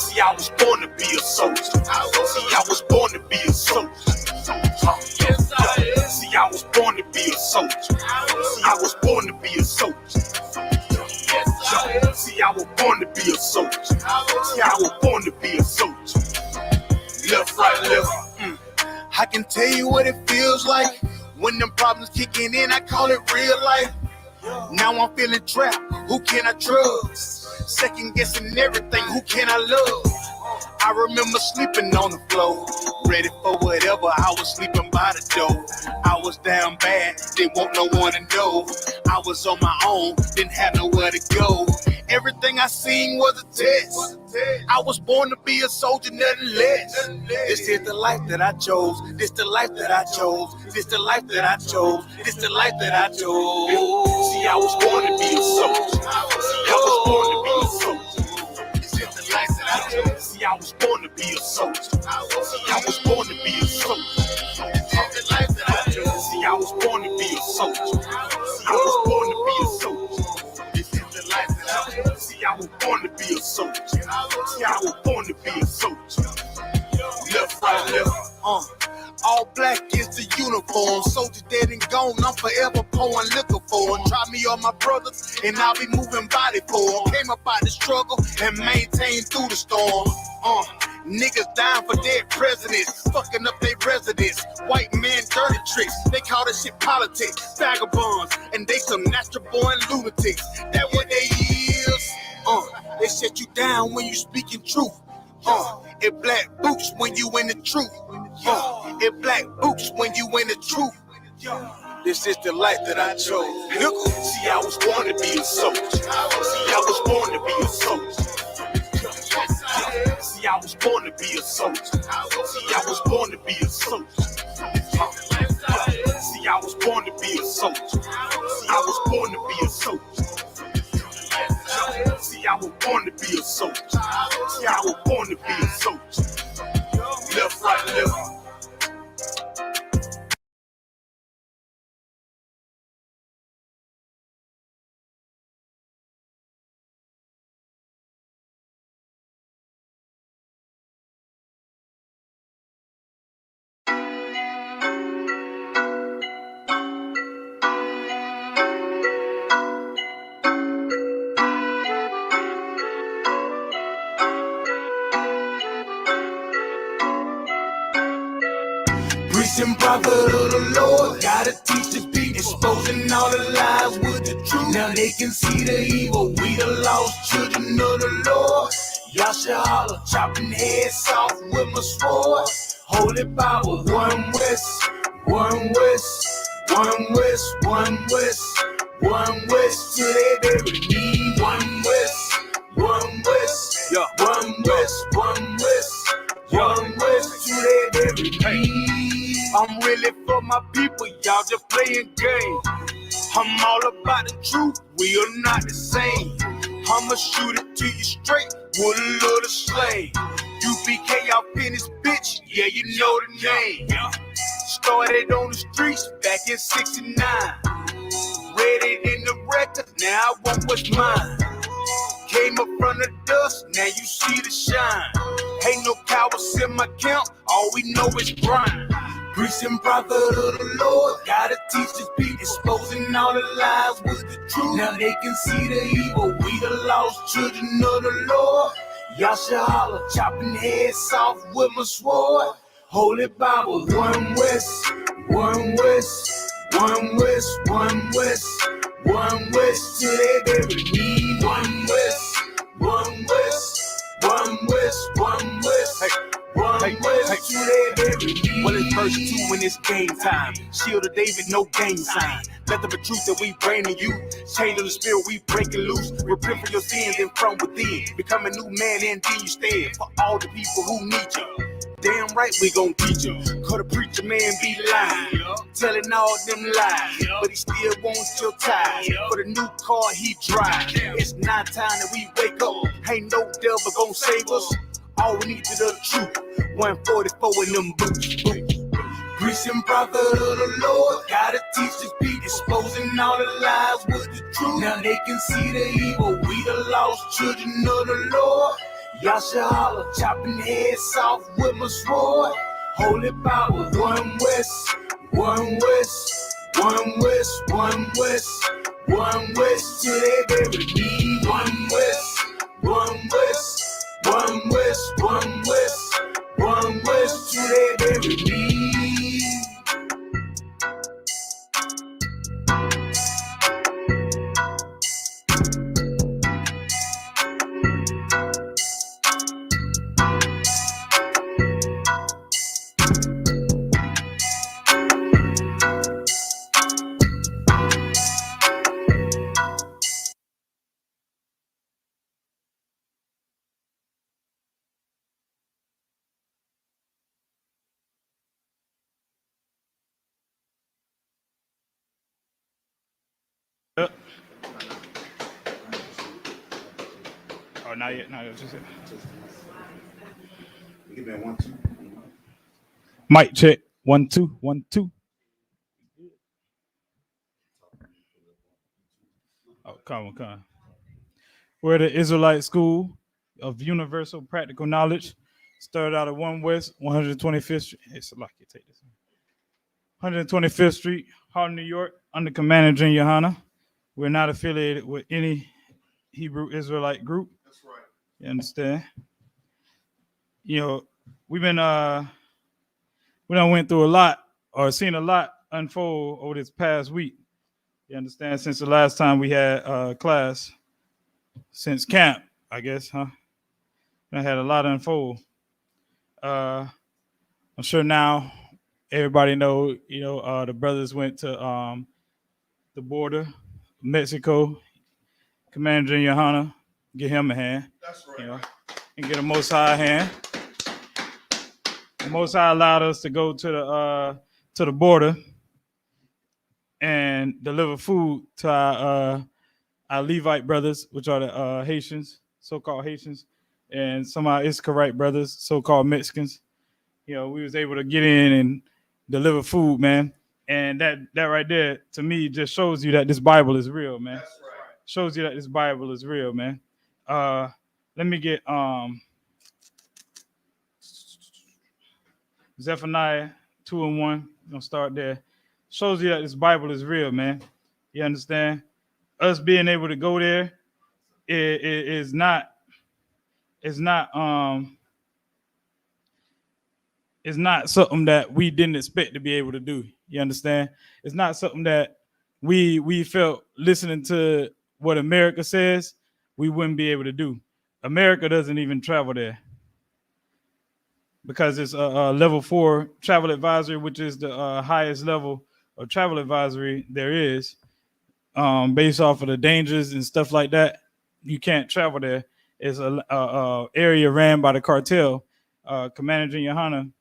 See, I was born to be a soldier. See, I was born to be a soldier. See, I was born to be a soldier. See, I was born to be a soldier. See, I was born to be a soldier. See, I was born to be a soldier. Left, right, left. I can tell you what it feels like when them problems kicking in. I call it real life. Now I'm feeling trapped. Who can I trust? Second guessing everything. Who can I love? I remember sleeping on the floor, ready for whatever. I was sleeping by the door. I was down bad, didn't want no one to know. I was on my own, didn't have nowhere to go. Everything I seen was a test. I was born to be a soldier, nothing less. This is the life that I chose. This the life that I chose. This the life that I chose. This the life that I chose. See, I was born to be a soldier. See, I was born to be a soldier. See, I was born to be a soldier. See, I was born to be a soldier. See, I was born to be a soldier. See, I was born to be a soldier. This is the life that I live. See, I was born to be a soldier. See, I was born to be a soldier. Left, right, left. All black is the uniform. Soldier dead and gone, I'm forever pouring liquor for him. Try me on my brothers, and I'll be moving body for him. Came up out the struggle and maintained through the storm. Niggas dying for dead presidents, fucking up their residence. White man dirty tricks, they call this shit politics. Vagabonds, and they some natural born lunatics. That what they is. They shut you down when you speaking truth. It black boots when you in the truth. It black boots when you in the truth. This is the life that I chose. See, I was born to be a soldier. See, I was born to be a soldier. See, I was born to be a soldier. See, I was born to be a soldier. See, I was born to be a soldier. See, I was born to be a soldier. See, I was born to be a soldier. See, I was born to be a soldier. Left, right, left. And prophet of the Lord, gotta teach the people, exposing all the lies with the truth. Now they can see the evil, we the lost children of the Lord. YAHANNA, chopping heads off with my sword. Holy Bible, one west, one west, one west, one west, one west, till they every knee. One west, one west, yeah. One west, one west, one west, till they every knee. I'm really for my people, y'all just playing games. I'm all about the truth, we are not the same. I'ma shoot it to you straight, with a little slang. U.P.K, y'all finish, bitch, yeah, you know the name. Started on the streets back in '69. Read it in the record, now I want what's mine. Came up from the dust, now you see the shine. Ain't no cowards in my camp, all we know is grind. Priest and prophet of the Lord, gotta teach these people, exposing all the lies with the truth. Now they can see the evil, we the lost children of the Lord. YAHANNA, chopping heads off with my sword. Holy Bible, one west, one west, one west, one west, one west, till they every knee. One west, one west, one west, one west. One west, till they every knee. Well, it's verse 2 when it's game time. Shield of David, no game sign. Let the truth that we bring to you. Change of the spirit, we breaking loose. Repent for your sins and from within. Become a new man and then you stand for all the people who need you. Damn right we gon' teach him. Cause the preacher man be lying, telling all them lies, but he still wants your ties. For the new car he drive, it's night time that we wake up. Ain't no devil gon' save us. All we need is the truth. 144 in them boots. Priest and prophet of the Lord, gotta teach the people, exposing all the lies with the truth. Now they can see the evil, we the lost children of the Lord. Y'all should holler, chopping heads off with my sword. Holy power, one west, one west, one west, one west, one west till they bury me. One west, one west, one west, one west, one west till they bury me. Oh, not yet. Just yet. Give me 1, 2. Mic check. 1, 2, 1, 2. Oh, come on. We're the Israelite School of Universal Practical Knowledge. Started out at 1 West, 125th Street. It's like you take this. 125th Street, Harlem, New York, under Commander Junior YAHANNA. We're not affiliated with any Hebrew Israelite group. That's right. You understand? You know, we done went through a lot or seen a lot unfold over this past week. You understand? Since the last time we had class, since camp, I guess, huh? I had a lot unfold. I'm sure now everybody know, the brothers went to the border, Mexico, Commander Junior YAHANNA, get him a hand. That's right. And get a Most High hand. The Most High allowed us to go to the border and deliver food to our Levite brothers, which are the Haitians, so-called Haitians, and some of our Israelite brothers, so-called Mexicans. We was able to get in and deliver food, man. And that right there, to me, just shows you that this Bible is real, man. That's right. Shows you that this Bible is real, man. Let me get Zephaniah 2 and 1. Gonna start there. Shows you that this Bible is real, man. You understand? Us being able to go there is not something that we didn't expect to be able to do. You understand? It's not something that we felt listening to what America says we wouldn't be able to do. America doesn't even travel there because it's a level 4 travel advisory, which is the highest level of travel advisory there is. Based off of the dangers and stuff like that, you can't travel there. It's a area ran by the cartel. Commander Junior YAHANNA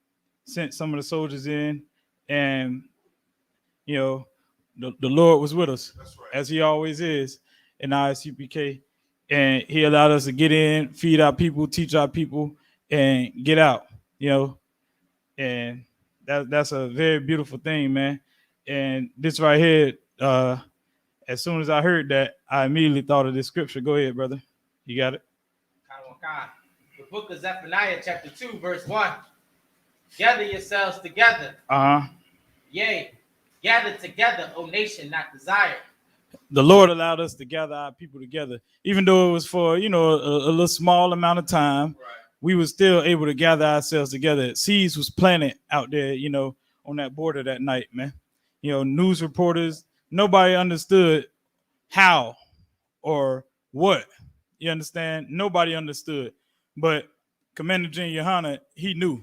sent some of the soldiers in, and the Lord was with us, That's right. as He always is in I.S.U.P.K, and He allowed us to get in, feed our people, teach our people, and get out. And that's a very beautiful thing, man. And this right here, as soon as I heard that, I immediately thought of this scripture. Go ahead, brother. You got it? The book of Zephaniah, chapter 2, verse 1. Gather yourselves together. Yea, gather together, O nation not desired. The Lord allowed us to gather our people together. Even though it was for, a little small amount of time, Right. We were still able to gather ourselves together. Seeds was planted out there, on that border that night, man. News reporters, nobody understood how or what. You understand? Nobody understood. But Commander Junior YAHANNA, he knew.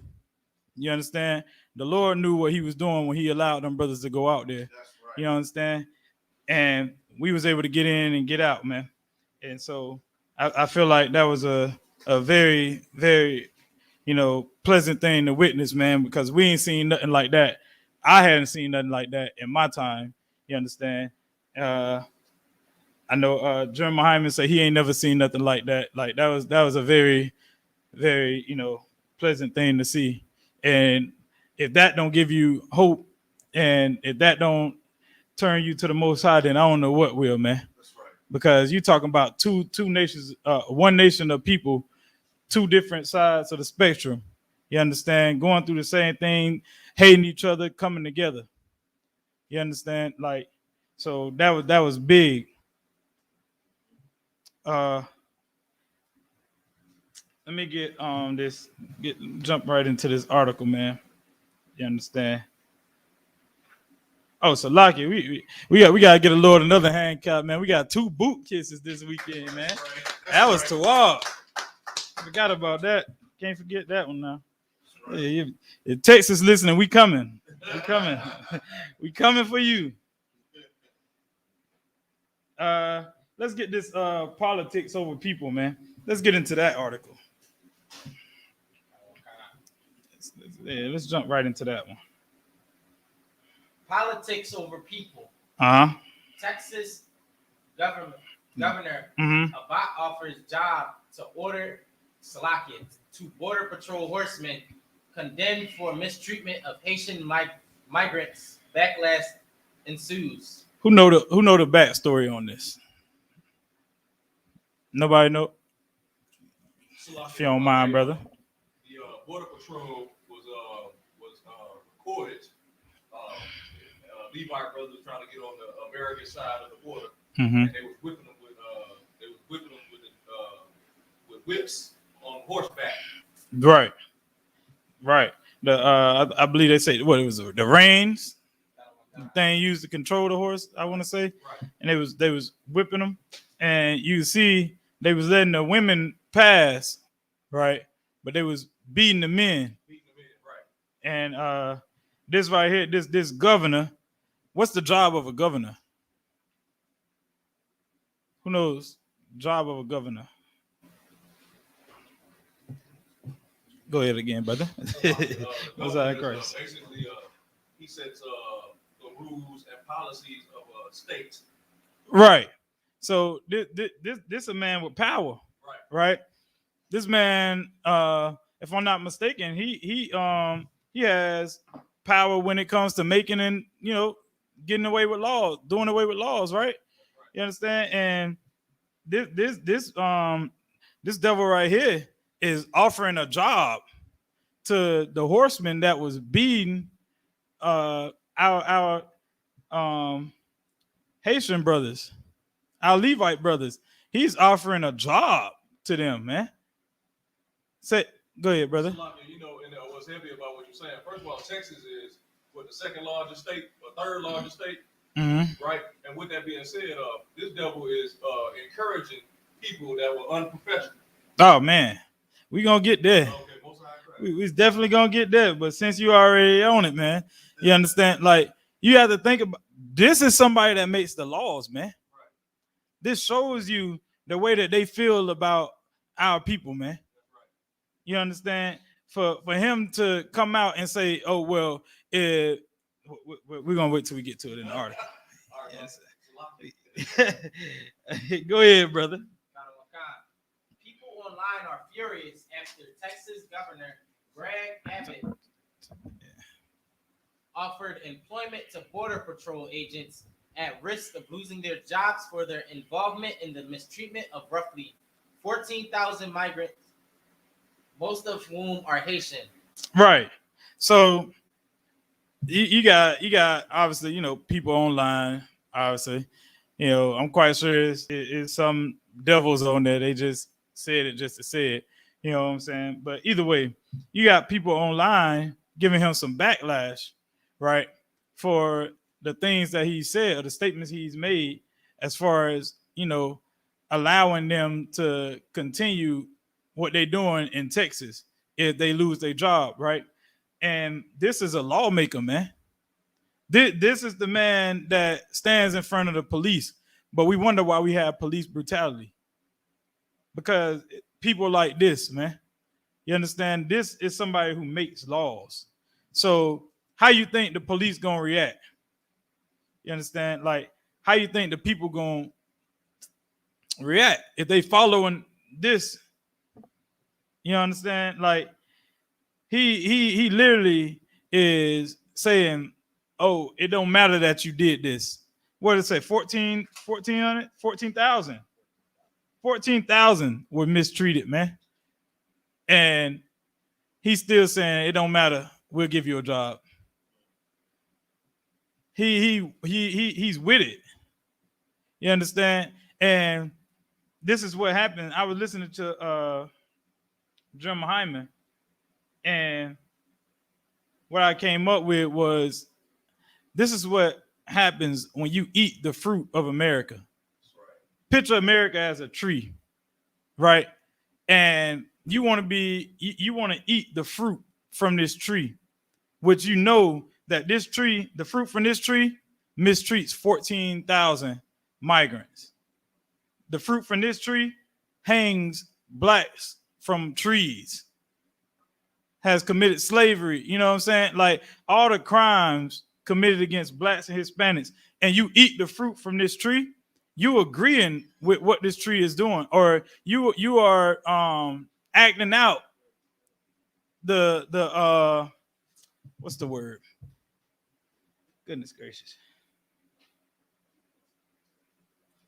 You understand? The Lord knew what He was doing when He allowed them brothers to go out there. That's right. You understand? And we was able to get in and get out, man. And so I feel like that was a very, very, pleasant thing to witness, man, because we ain't seen nothing like that. I hadn't seen nothing like that in my time. You understand? I know Jeremiah Hyman said he ain't never seen nothing like that. Like that was a very, very, pleasant thing to see. And if that don't give you hope, and if that don't turn you to the Most High, then I don't know what will, man. That's right. Because you talking about two nations, one nation of people two different sides of the spectrum. You understand? Going through the same thing, hating each other, coming together. You understand? Like, so that was big. Let me get jump right into this article, man. You understand? Oh, so Lucky, we gotta get a Lord another hand clap, man. We got 2 boot kisses this weekend, man. That was too hard. Forgot about that. Can't forget that one now. Yeah, if Texas listening, we coming. We coming. We coming for you. Let's get this politics over people, man. Let's get into that article. Let's jump right into that one. Politics over people. Texas governor Abbott offers job to border patrol horsemen condemned for mistreatment of Haitian migrants. Backlash ensues. Who know the backstory on this? Nobody know? If you don't mind, brother. The border patrol was recorded. Levite brothers trying to get on the American side of the border, and they was whipping them with whips on horseback. Right. I believe they say what it was the reins, the thing used to control the horse. I want to say, right. And they was whipping them, and you see they was letting the women pass, right? But they was beating the men. Right. And this right here, this governor. What's the job of a governor? Who knows? Job of a governor. Go ahead again, brother. Basically, he sets the rules and policies of a state. Right. So this a man with power. Right. This man, if I'm not mistaken, he has power when it comes to making and getting away with laws, doing away with laws, right? You understand? And this devil right here is offering a job to the horseman that was beating our Haitian brothers, our Levite brothers. He's offering a job to them, man. Go ahead, brother. And what's heavy about what you're saying? First of all, Texas is the second largest state or third largest state, right? And with that being said, this devil is encouraging people that were unprofessional. Oh man, we gonna get there. Okay, we's definitely gonna get there. But since you already own it, man, you understand? Like you have to think about this is somebody that makes the laws, man. Right. This shows you the way that they feel about our people, man. Right. You understand? For him to come out and say, "Oh well," we're gonna wait till we get to it in the article. Yes. Go ahead, brother. People online are furious after Texas Governor Greg Abbott offered employment to Border Patrol agents at risk of losing their jobs for their involvement in the mistreatment of roughly 14,000 migrants, most of whom are Haitian. Right. So you got obviously people online. Obviously, I'm quite sure it's some devils on there. They just said it just to say it. You know what I'm saying? But either way, you got people online giving him some backlash, right, for the things that he said or the statements he's made as far as allowing them to continue what they're doing in Texas if they lose their job, right? And this is a lawmaker, man. This is the man that stands in front of the police, but we wonder why we have police brutality. Because people like this, man. You understand? This is somebody who makes laws. So how you think the police gonna react? You understand? Like, how you think the people gonna react if they following this? You understand? Like, he literally is saying, oh, it don't matter that you did this. What did it say? 14,000 were mistreated, man. And he's still saying it don't matter. We'll give you a job. He's with it. You understand? And this is what happened. I was listening to Jim Hyman, and what I came up with was this is what happens when you eat the fruit of America. Picture America as a tree, right? And you want to eat the fruit from this tree, which you know that this tree, the fruit from this tree, mistreats 14,000 migrants. The fruit from this tree hangs blacks from trees, has committed slavery. You know what I'm saying? Like all the crimes committed against blacks and Hispanics, and you eat the fruit from this tree, you agreeing with what this tree is doing, or you are acting out the what's the word? Goodness gracious.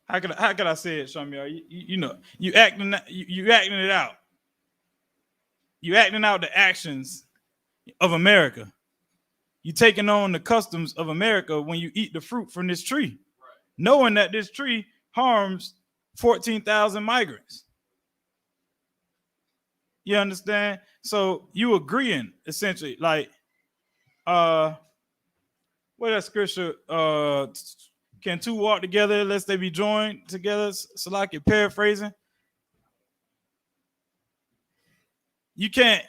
How could I say it, Shamir? You know, you acting it out. You acting out the actions of America. You taking on the customs of America when you eat the fruit from this tree, knowing that this tree harms 14,000 migrants. You understand? So you agreeing essentially, like, what that scripture? Can two walk together lest they be joined together? So like you're paraphrasing. You can't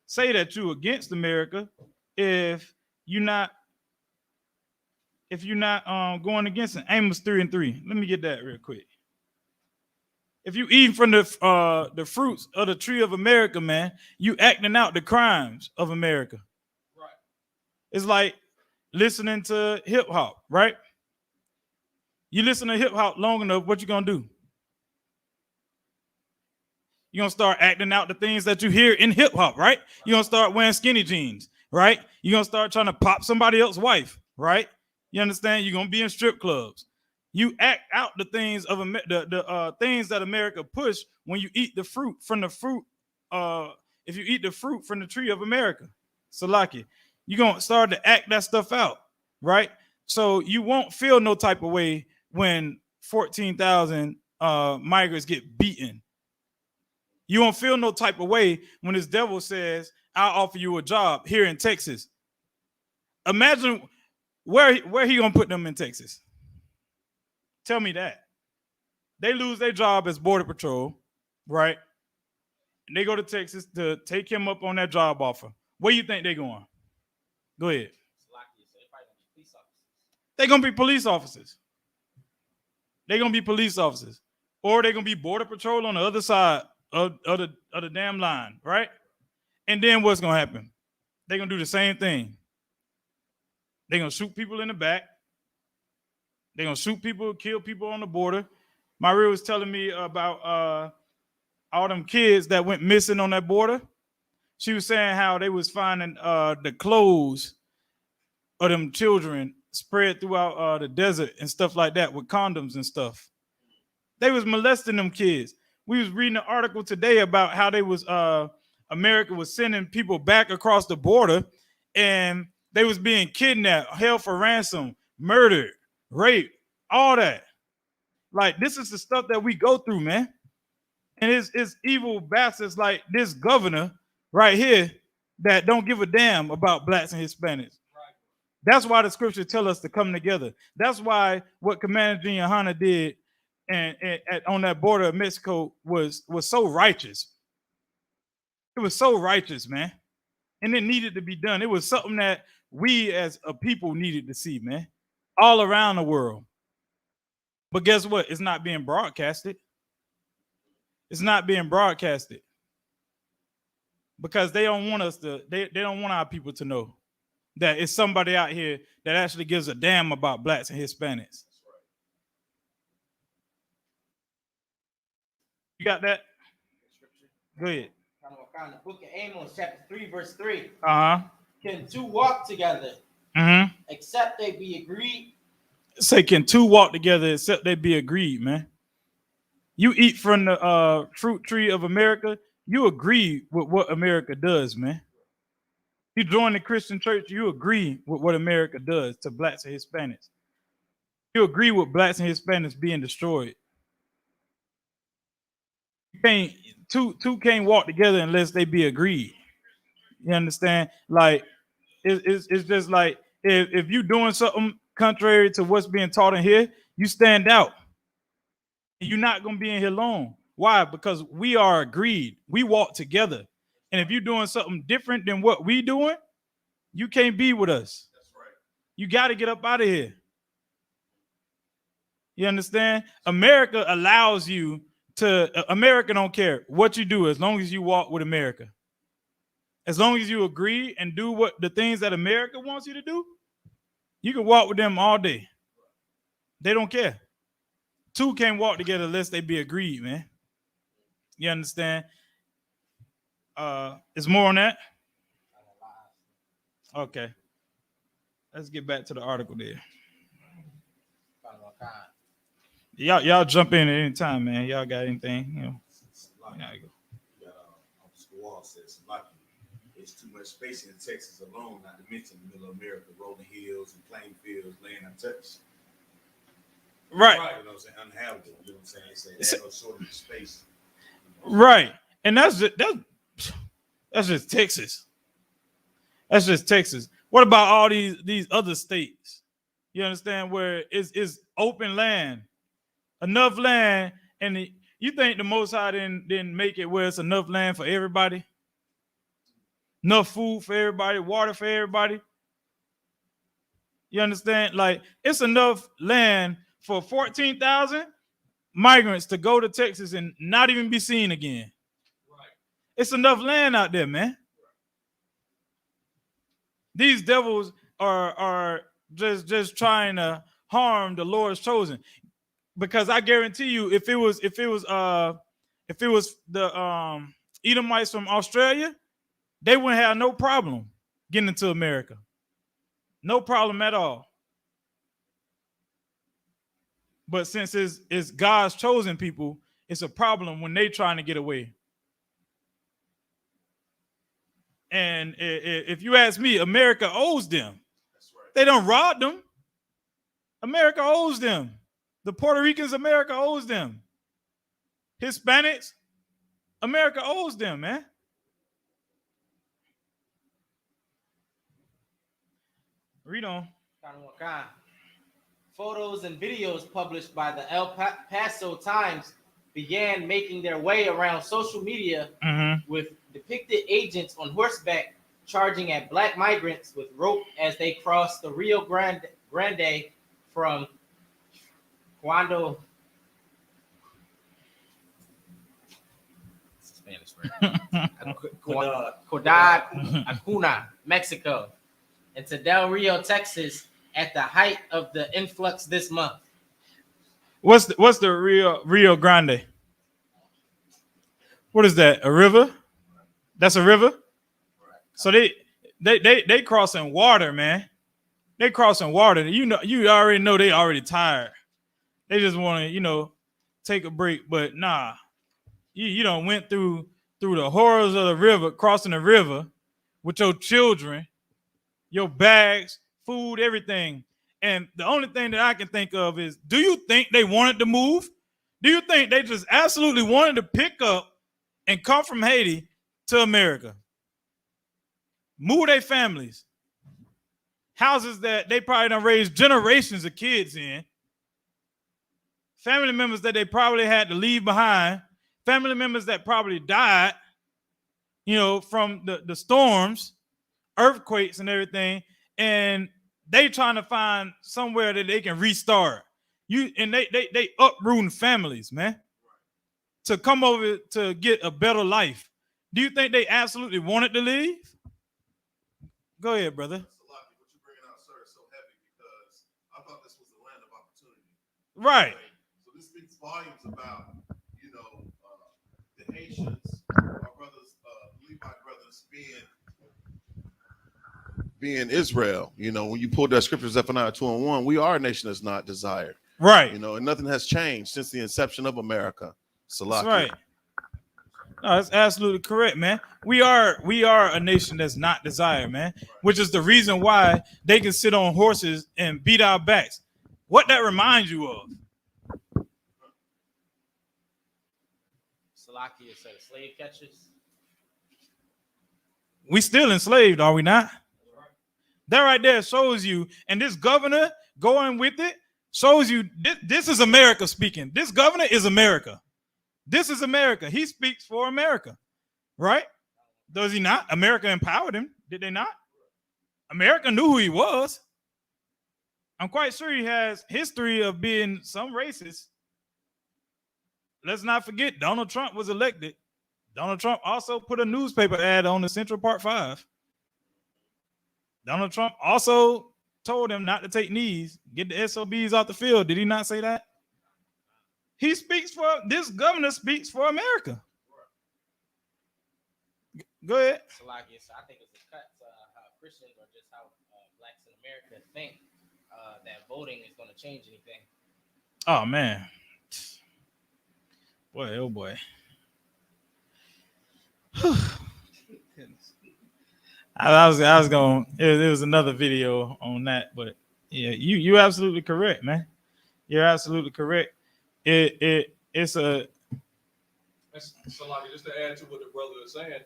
say that you're against America if you're not going against it. Amos 3:3. Let me get that real quick. If you eat from the fruits of the tree of America, man, you acting out the crimes of America. Right. It's like listening to hip hop, right? You listen to hip hop long enough, what you gonna do? You're gonna start acting out the things that you hear in hip hop, right? You're gonna start wearing skinny jeans, right? You're gonna start trying to pop somebody else's wife, right? You understand? You're gonna be in strip clubs. You act out the things of the things that America push when you eat the fruit from the fruit. If you eat the fruit from the tree of America, Salaki, you're gonna start to act that stuff out, right? So you won't feel no type of way when 14,000 migrants get beaten. You won't feel no type of way when this devil says, "I'll offer you a job here in Texas." Imagine where he gonna put them in Texas. Tell me that. They lose their job as Border Patrol, right? And they go to Texas to take him up on that job offer. Where you think they're going? Go ahead. They're going to be police officers. They're going to be police officers. Or they're going to be Border Patrol on the other side of the damn line, right? And then what's going to happen? They're going to do the same thing. They're going to shoot people in the back. They're going to shoot people, kill people on the border. Maria was telling me about all them kids that went missing on that border. She was saying how they was finding the clothes of them children spread throughout the desert and stuff like that with condoms and stuff. They was molesting them kids. We was reading an article today about how they was America was sending people back across the border, and they was being kidnapped, held for ransom, murdered, rape, all that. Like, this is the stuff that we go through, man. And it's evil bastards like this governor right here that don't give a damn about blacks and Hispanics. Right. That's why the scripture tell us to come together. That's why what Commander YAHANNA did and on that border of Mexico was so righteous. It was so righteous, man. And it needed to be done. It was something that we as a people needed to see, man, all around the world. But guess what? It's not being broadcasted. It's not being broadcasted because they don't want us to, they don't want our people to know that it's somebody out here that actually gives a damn about blacks and Hispanics. You got that? Go ahead. I'm going to find the book of Amos, chapter 3, verse 3. Uh-huh. Can two walk together except they be agreed? Say, can two walk together except they be agreed, man? You eat from the fruit tree of America, you agree with what America does, man. You join the Christian church, you agree with what America does to blacks and Hispanics. You agree with blacks and Hispanics being destroyed. You can't two can't walk together unless they be agreed. You understand? Like it's just like if you doing something contrary to what's being taught in here, you stand out. You're not gonna be in here long. Why? Because we are agreed. We walk together. And if you're doing something different than what we doing, you can't be with us. That's right. You got to get up out of here. You understand? America allows you to. America don't care what you do as long as you walk with America. As long as you agree and do what the things that America wants you to do, you can walk with them all day. They don't care. Two can't walk together unless they be agreed, man. You understand? Is more on that? Okay. Let's get back to the article there. Y'all jump in at any time, man. Y'all got anything? You know. There's too much space in Texas alone, not to mention the middle of America, rolling hills and plain fields, laying untouched. Right. You know what I'm saying? Uninhabitable. You know what I'm saying? They have no shortage of space. Right. And that's just Texas. That's just Texas. What about all these other states? You understand, where it's open land, enough land, and you think the Most High didn't make it where it's enough land for everybody, enough food for everybody, water for everybody. You understand? Like, it's enough land for 14,000 migrants to go to Texas and not even be seen again. Right. It's enough land out there, man. These devils are just trying to harm the Lord's chosen, because I guarantee you, if it was the Edomites from Australia, they wouldn't have no problem getting into America. No problem at all. But since it's God's chosen people, it's a problem when they trying to get away. And if you ask me, America owes them. That's right. They done robbed them. America owes them. The Puerto Ricans, America owes them. Hispanics, America owes them, man. Read on. Photos and videos published by the El Paso Times began making their way around social media with depicted agents on horseback charging at black migrants with rope as they crossed the Rio Grande from Acuna, Mexico, and to Del Rio, Texas, at the height of the influx this month. What's the Rio Grande? What is that? A river? That's a river? So they crossing water, man. They crossing water. You already know they already tired. They just want to, take a break. But nah, you done went through the horrors of the river, crossing the river with your children, your bags, food, everything. And the only thing that I can think of is, do you think they wanted to move? Do you think they just absolutely wanted to pick up and come from Haiti to America? Move their families. Houses that they probably done raised generations of kids in. Family members that they probably had to leave behind. Family members that probably died, from the storms, earthquakes and everything. And they trying to find somewhere that they can restart. They uprooting families, man, to come over to get a better life. Do you think they absolutely wanted to leave? Go ahead, brother. That's a lot. What you're bringing out, sir, is so heavy because I thought this was the land of opportunity. Right. So this speaks volumes about, the Haitians, our brothers, Levite brothers, being Israel. When you pulled that scripture, Zephaniah 2:1, we are a nation that's not desired. Right. And nothing has changed since the inception of America. That's right. No, that's absolutely correct, man. We are a nation that's not desired, man. Which is the reason why they can sit on horses and beat our backs. What that reminds you of? Salakia said slave catchers. We still enslaved, are we not? That right there shows you, and this governor going with it shows you this is America speaking. This governor is America. This is America. He speaks for America, right? Does he not? America empowered him, did they not? America knew who he was. I'm quite sure he has history of being some racist. Let's not forget, Donald Trump was elected. Donald Trump also put a newspaper ad on the Central Park 5. Donald Trump also told him not to take knees, get the SOBs off the field. Did he not say that? He speaks for, this governor speaks for America. Go ahead. Salakia, so I think it's a cut to how Christians or just how blacks in America think that voting is going to change anything. Oh, man. Boy, oh, boy. I was going. It was another video on that, but yeah, you're absolutely correct, man. You're absolutely correct. It's a. So, like, just to add to what the brother is saying,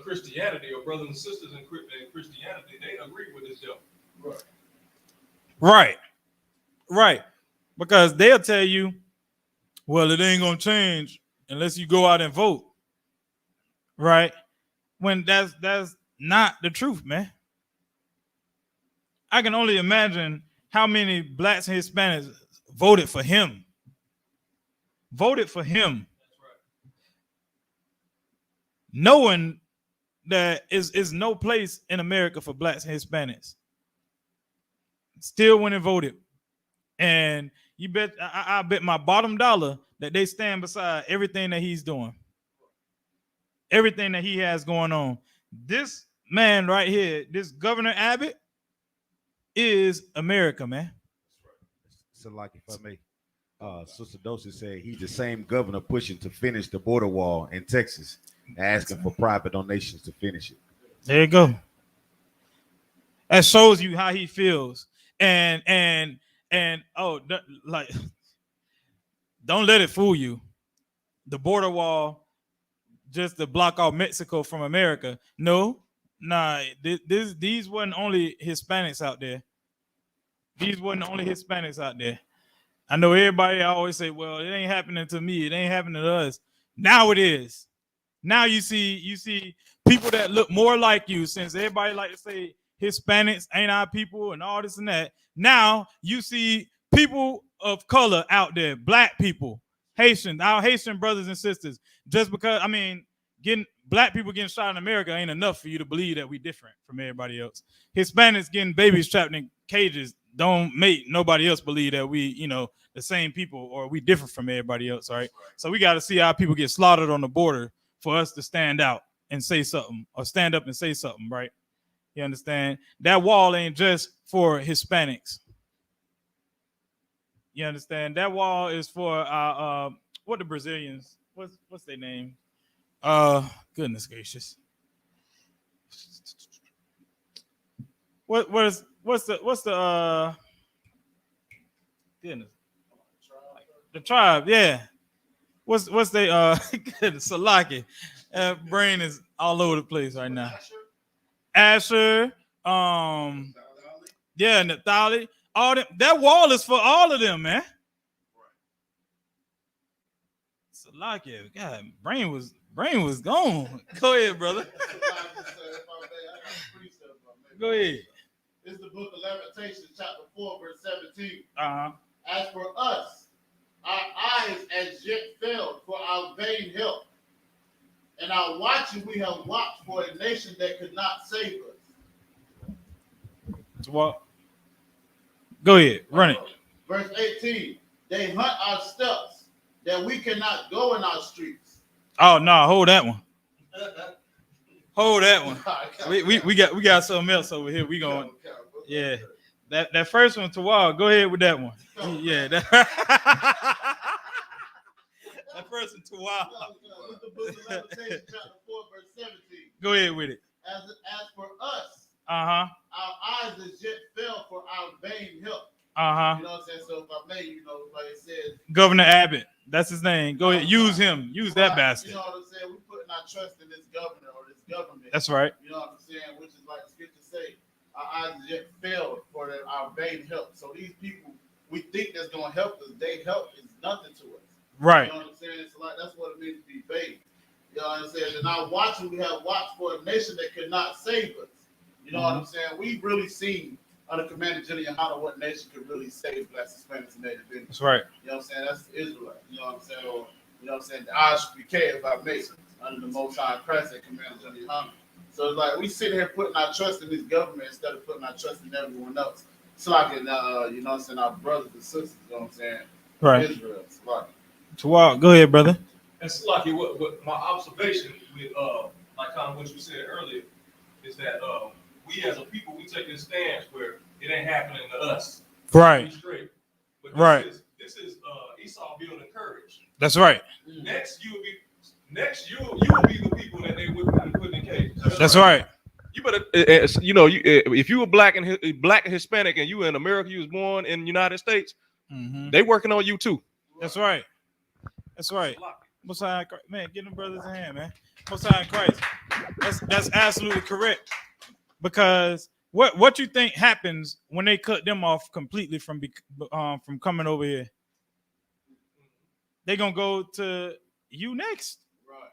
Christianity or brothers and sisters in Christianity, they agree with this devil. Right, because they'll tell you, well, it ain't gonna change unless you go out and vote, right? When that's not the truth, man. I can only imagine how many blacks and Hispanics voted for him. Voted for him. That's right. Knowing that is no place in America for blacks and Hispanics. Still went and voted. And you bet I bet my bottom dollar that they stand beside everything that he's doing. Everything that he has going on. This man right here, this Governor Abbott, is America, man. So, like, if I may, Sister Dosey said he's the same governor pushing to finish the border wall in Texas, asking for private donations to finish it. There you go. That shows you how he feels. And like, don't let it fool you. The border wall just to block off Mexico from America. No, nah, these weren't only Hispanics out there. These weren't only Hispanics out there. I know everybody always say, well, it ain't happening to me. It ain't happening to us. Now it is. Now you see people that look more like you, since everybody like to say Hispanics ain't our people and all this and that. Now you see people of color out there, black people, Haitian, our Haitian brothers and sisters. Just because, I mean, black people getting shot in America ain't enough for you to believe that we different from everybody else. Hispanics getting babies trapped in cages don't make nobody else believe that we, the same people or we different from everybody else, all right? So we got to see how people get slaughtered on the border for us to stand out and say something, or stand up and say something, right? You understand? That wall ain't just for Hispanics. You understand? That wall is for what the Brazilians, what's their name? Goodness gracious. What's the goodness, the tribe, yeah. What's they goodness, Salaki. Brain is all over the place right now. Asher, yeah, Nathali, all them. That wall is for all of them, man. Salaki, God, brain was gone. Go ahead, brother. Go ahead. It's the book of Lamentations, chapter 4, verse 17. Uh-huh. As for us, our eyes as yet failed for our vain help, and our watching we have watched for a nation that could not save us. What? Go ahead, run it. Verse 18. They hunt our steps, that we cannot go in our streets. Oh no, hold that one. Hold that one. We got something else over here. We going. Yeah. That first one, Tawal, go ahead with that one. Yeah. That person too wild. With the book of Lamentations, chapter 4, verse 17. Go ahead with it. As for us, Uh-huh. our eyes as yet fell for our vain help. Uh-huh. You know what I'm saying? So if I may, like it says, Governor Abbott. That's his name. Go ahead. Use him. Use that bastard. You know what I'm saying? We're putting our trust in this governor or this government. That's right. You know what I'm saying? Which is like the scripture say, our eyes as yet fell for our vain help. So these people, we think that's going to help us. Their help is nothing to us. Right. You know what I'm saying? It's like that's what it means to be vain. You know what I'm saying? And now watching, we have watched for a nation that could not save us. You know what I'm saying? We've really seen under Commander General YAHANNA what nation could really save Blacks, Hispanics, and Native Indians. That's right. You know what I'm saying? That's Israelite. You know what I'm saying? Or, you know what I'm saying? The I.S.U.P.K, if I may, under the Most High Christ and Commander General YAHANNA. So it's like we sit here putting our trust in this government instead of putting our trust in everyone else. It's like, you know what I'm saying, our brothers and sisters, you know what I'm saying? Right. Israel. It's like. Wow. Go ahead, brother. And Slocky, what my observation with like kind of what you said earlier is that we as a people, we take this stance where it ain't happening to us. Right. Straight. But this is Esau building courage. That's right. Next you will be the people that they would put in cages. That's right. You better, if you were black and Hispanic and you were in America, you was born in the United States, they working on you too. That's right. That's right. Most High, man, get them brothers in hand, man. Most High in Christ. That's absolutely correct. Because what you think happens when they cut them off completely from coming over here? They gonna go to you next. Right.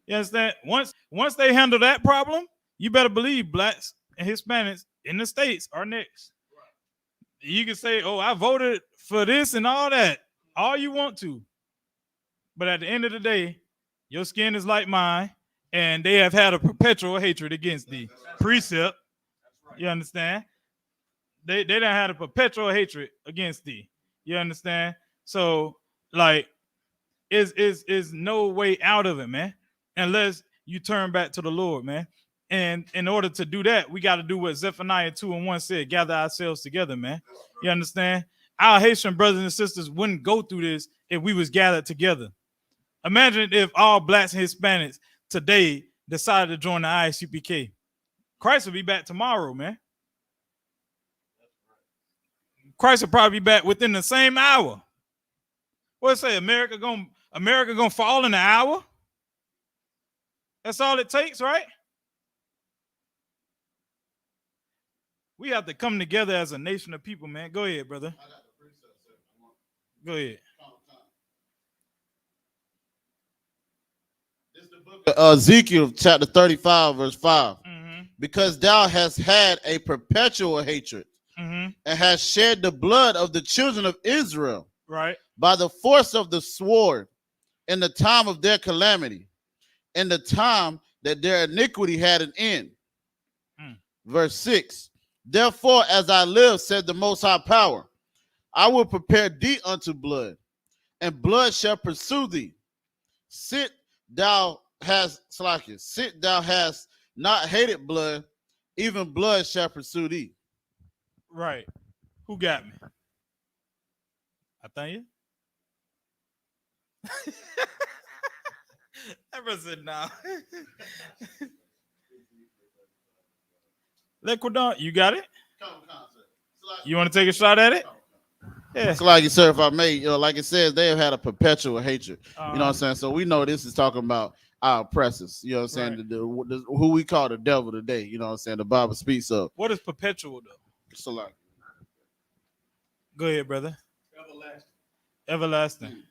You understand? Once they handle that problem, you better believe Blacks and Hispanics in the States are next. Right. You can say, "Oh, I voted for this and all that," all you want to. But at the end of the day, your skin is like mine, and they have had a perpetual hatred against thee. Precept. You understand? They done had a perpetual hatred against thee. You understand? So, like, is no way out of it, man, unless you turn back to the Lord, man. And in order to do that, we got to do what Zephaniah 2:1 said, gather ourselves together, man. You understand? Our Haitian brothers and sisters wouldn't go through this if we was gathered together. Imagine if all Blacks and Hispanics today decided to join the I.S.U.P.K. Christ will be back tomorrow, man. Christ will probably be back within the same hour. What say? America gonna fall in an hour? That's all it takes, right? We have to come together as a nation of people, man. Go ahead, brother. I got the precept, sir. Go ahead. This is the book of Ezekiel, chapter 35, verse 5. Because thou hast had a perpetual hatred and hast shed the blood of the children of Israel, right, by the force of the sword in the time of their calamity, in the time that their iniquity had an end. Verse 6. Therefore, as I live, said the Most High Power, I will prepare thee unto blood, and blood shall pursue thee. Sit thou hast not hated blood, even blood shall pursue thee. Right. Who got me? I thank you. That brother said no. Lequidon, you got it? You want to take a shot at it? Yeah. It's like, sir, if I may, like it says, they have had a perpetual hatred. You know what I'm saying? So we know this is talking about our oppressors. You know what I'm saying? Right. Who we call the devil today. You know what I'm saying? The Bible speaks of. What is perpetual, though? So like, go ahead, brother. Everlasting.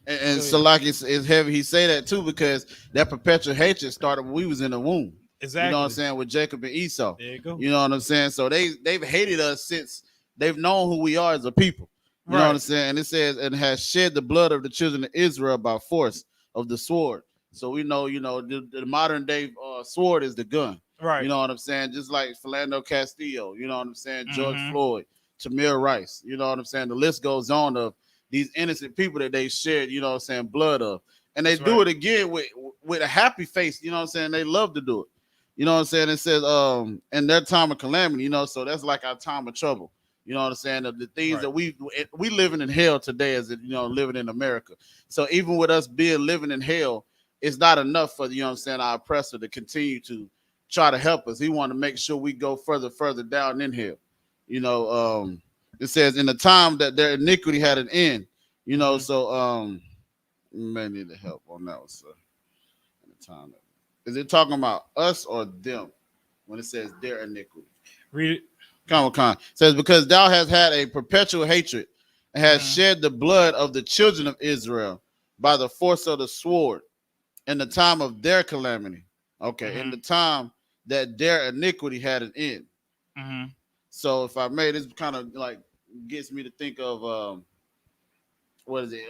And so like it's heavy. He say that too because that perpetual hatred started when we was in the womb. Exactly. You know what I'm saying? With Jacob and Esau. There you go. You know what I'm saying? So they've hated us since they've known who we are as a people. You know what I'm saying? And it says, and has shed the blood of the children of Israel by force of the sword. So we know, the modern day sword is the gun. Right. You know what I'm saying? Just like Philando Castillo, you know what I'm saying? George Floyd, Tamir Rice, you know what I'm saying? The list goes on of these innocent people that they shed, you know what I'm saying, blood of. And they do it again with a happy face, you know what I'm saying? They love to do it. You know what I'm saying? It says, in their time of calamity, so that's like our time of trouble. You know what I'm saying? The things that we living in hell today, as living in America. So even with us living in hell, it's not enough for our oppressor to continue to try to help us. He want to make sure we go further down in here. It says in the time that their iniquity had an end. So you may need the help on that one, sir. In the time, is it talking about us or them when it says their iniquity? Read it. Come on. It says, because thou hast had a perpetual hatred and hast shed the blood of the children of Israel by the force of the sword in the time of their calamity. Okay, in the time that their iniquity had an end. So if I may, this kind of like gets me to think of what is it?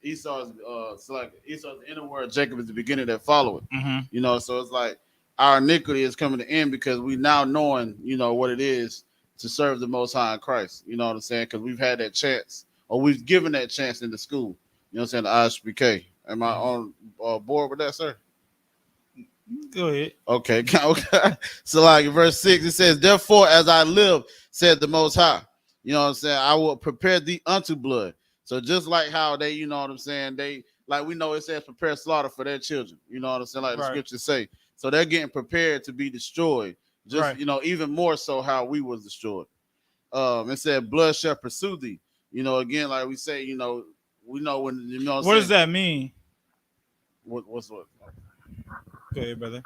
Esau's Esau's inner word, Jacob is the beginning that followed. So it's like our iniquity is coming to end because we now knowing, what it is to serve the Most High in Christ. You know what I'm saying? Because we've had that chance, or we've given that chance in the school. You know what I'm saying? The I.S.U.P.K. Am I on board with that, sir? Go ahead. Okay. So like in verse 6, it says, therefore, as I live, said the Most High. You know what I'm saying? I will prepare thee unto blood. So just like how they, you know what I'm saying? They, like we know it says prepare slaughter for their children. You know what I'm saying? Like the scriptures say. So they're getting prepared to be destroyed. Just, even more so how we was destroyed. It said blood shall pursue thee. Again, like we say, we know when, what does that mean? What's Go ahead, brother.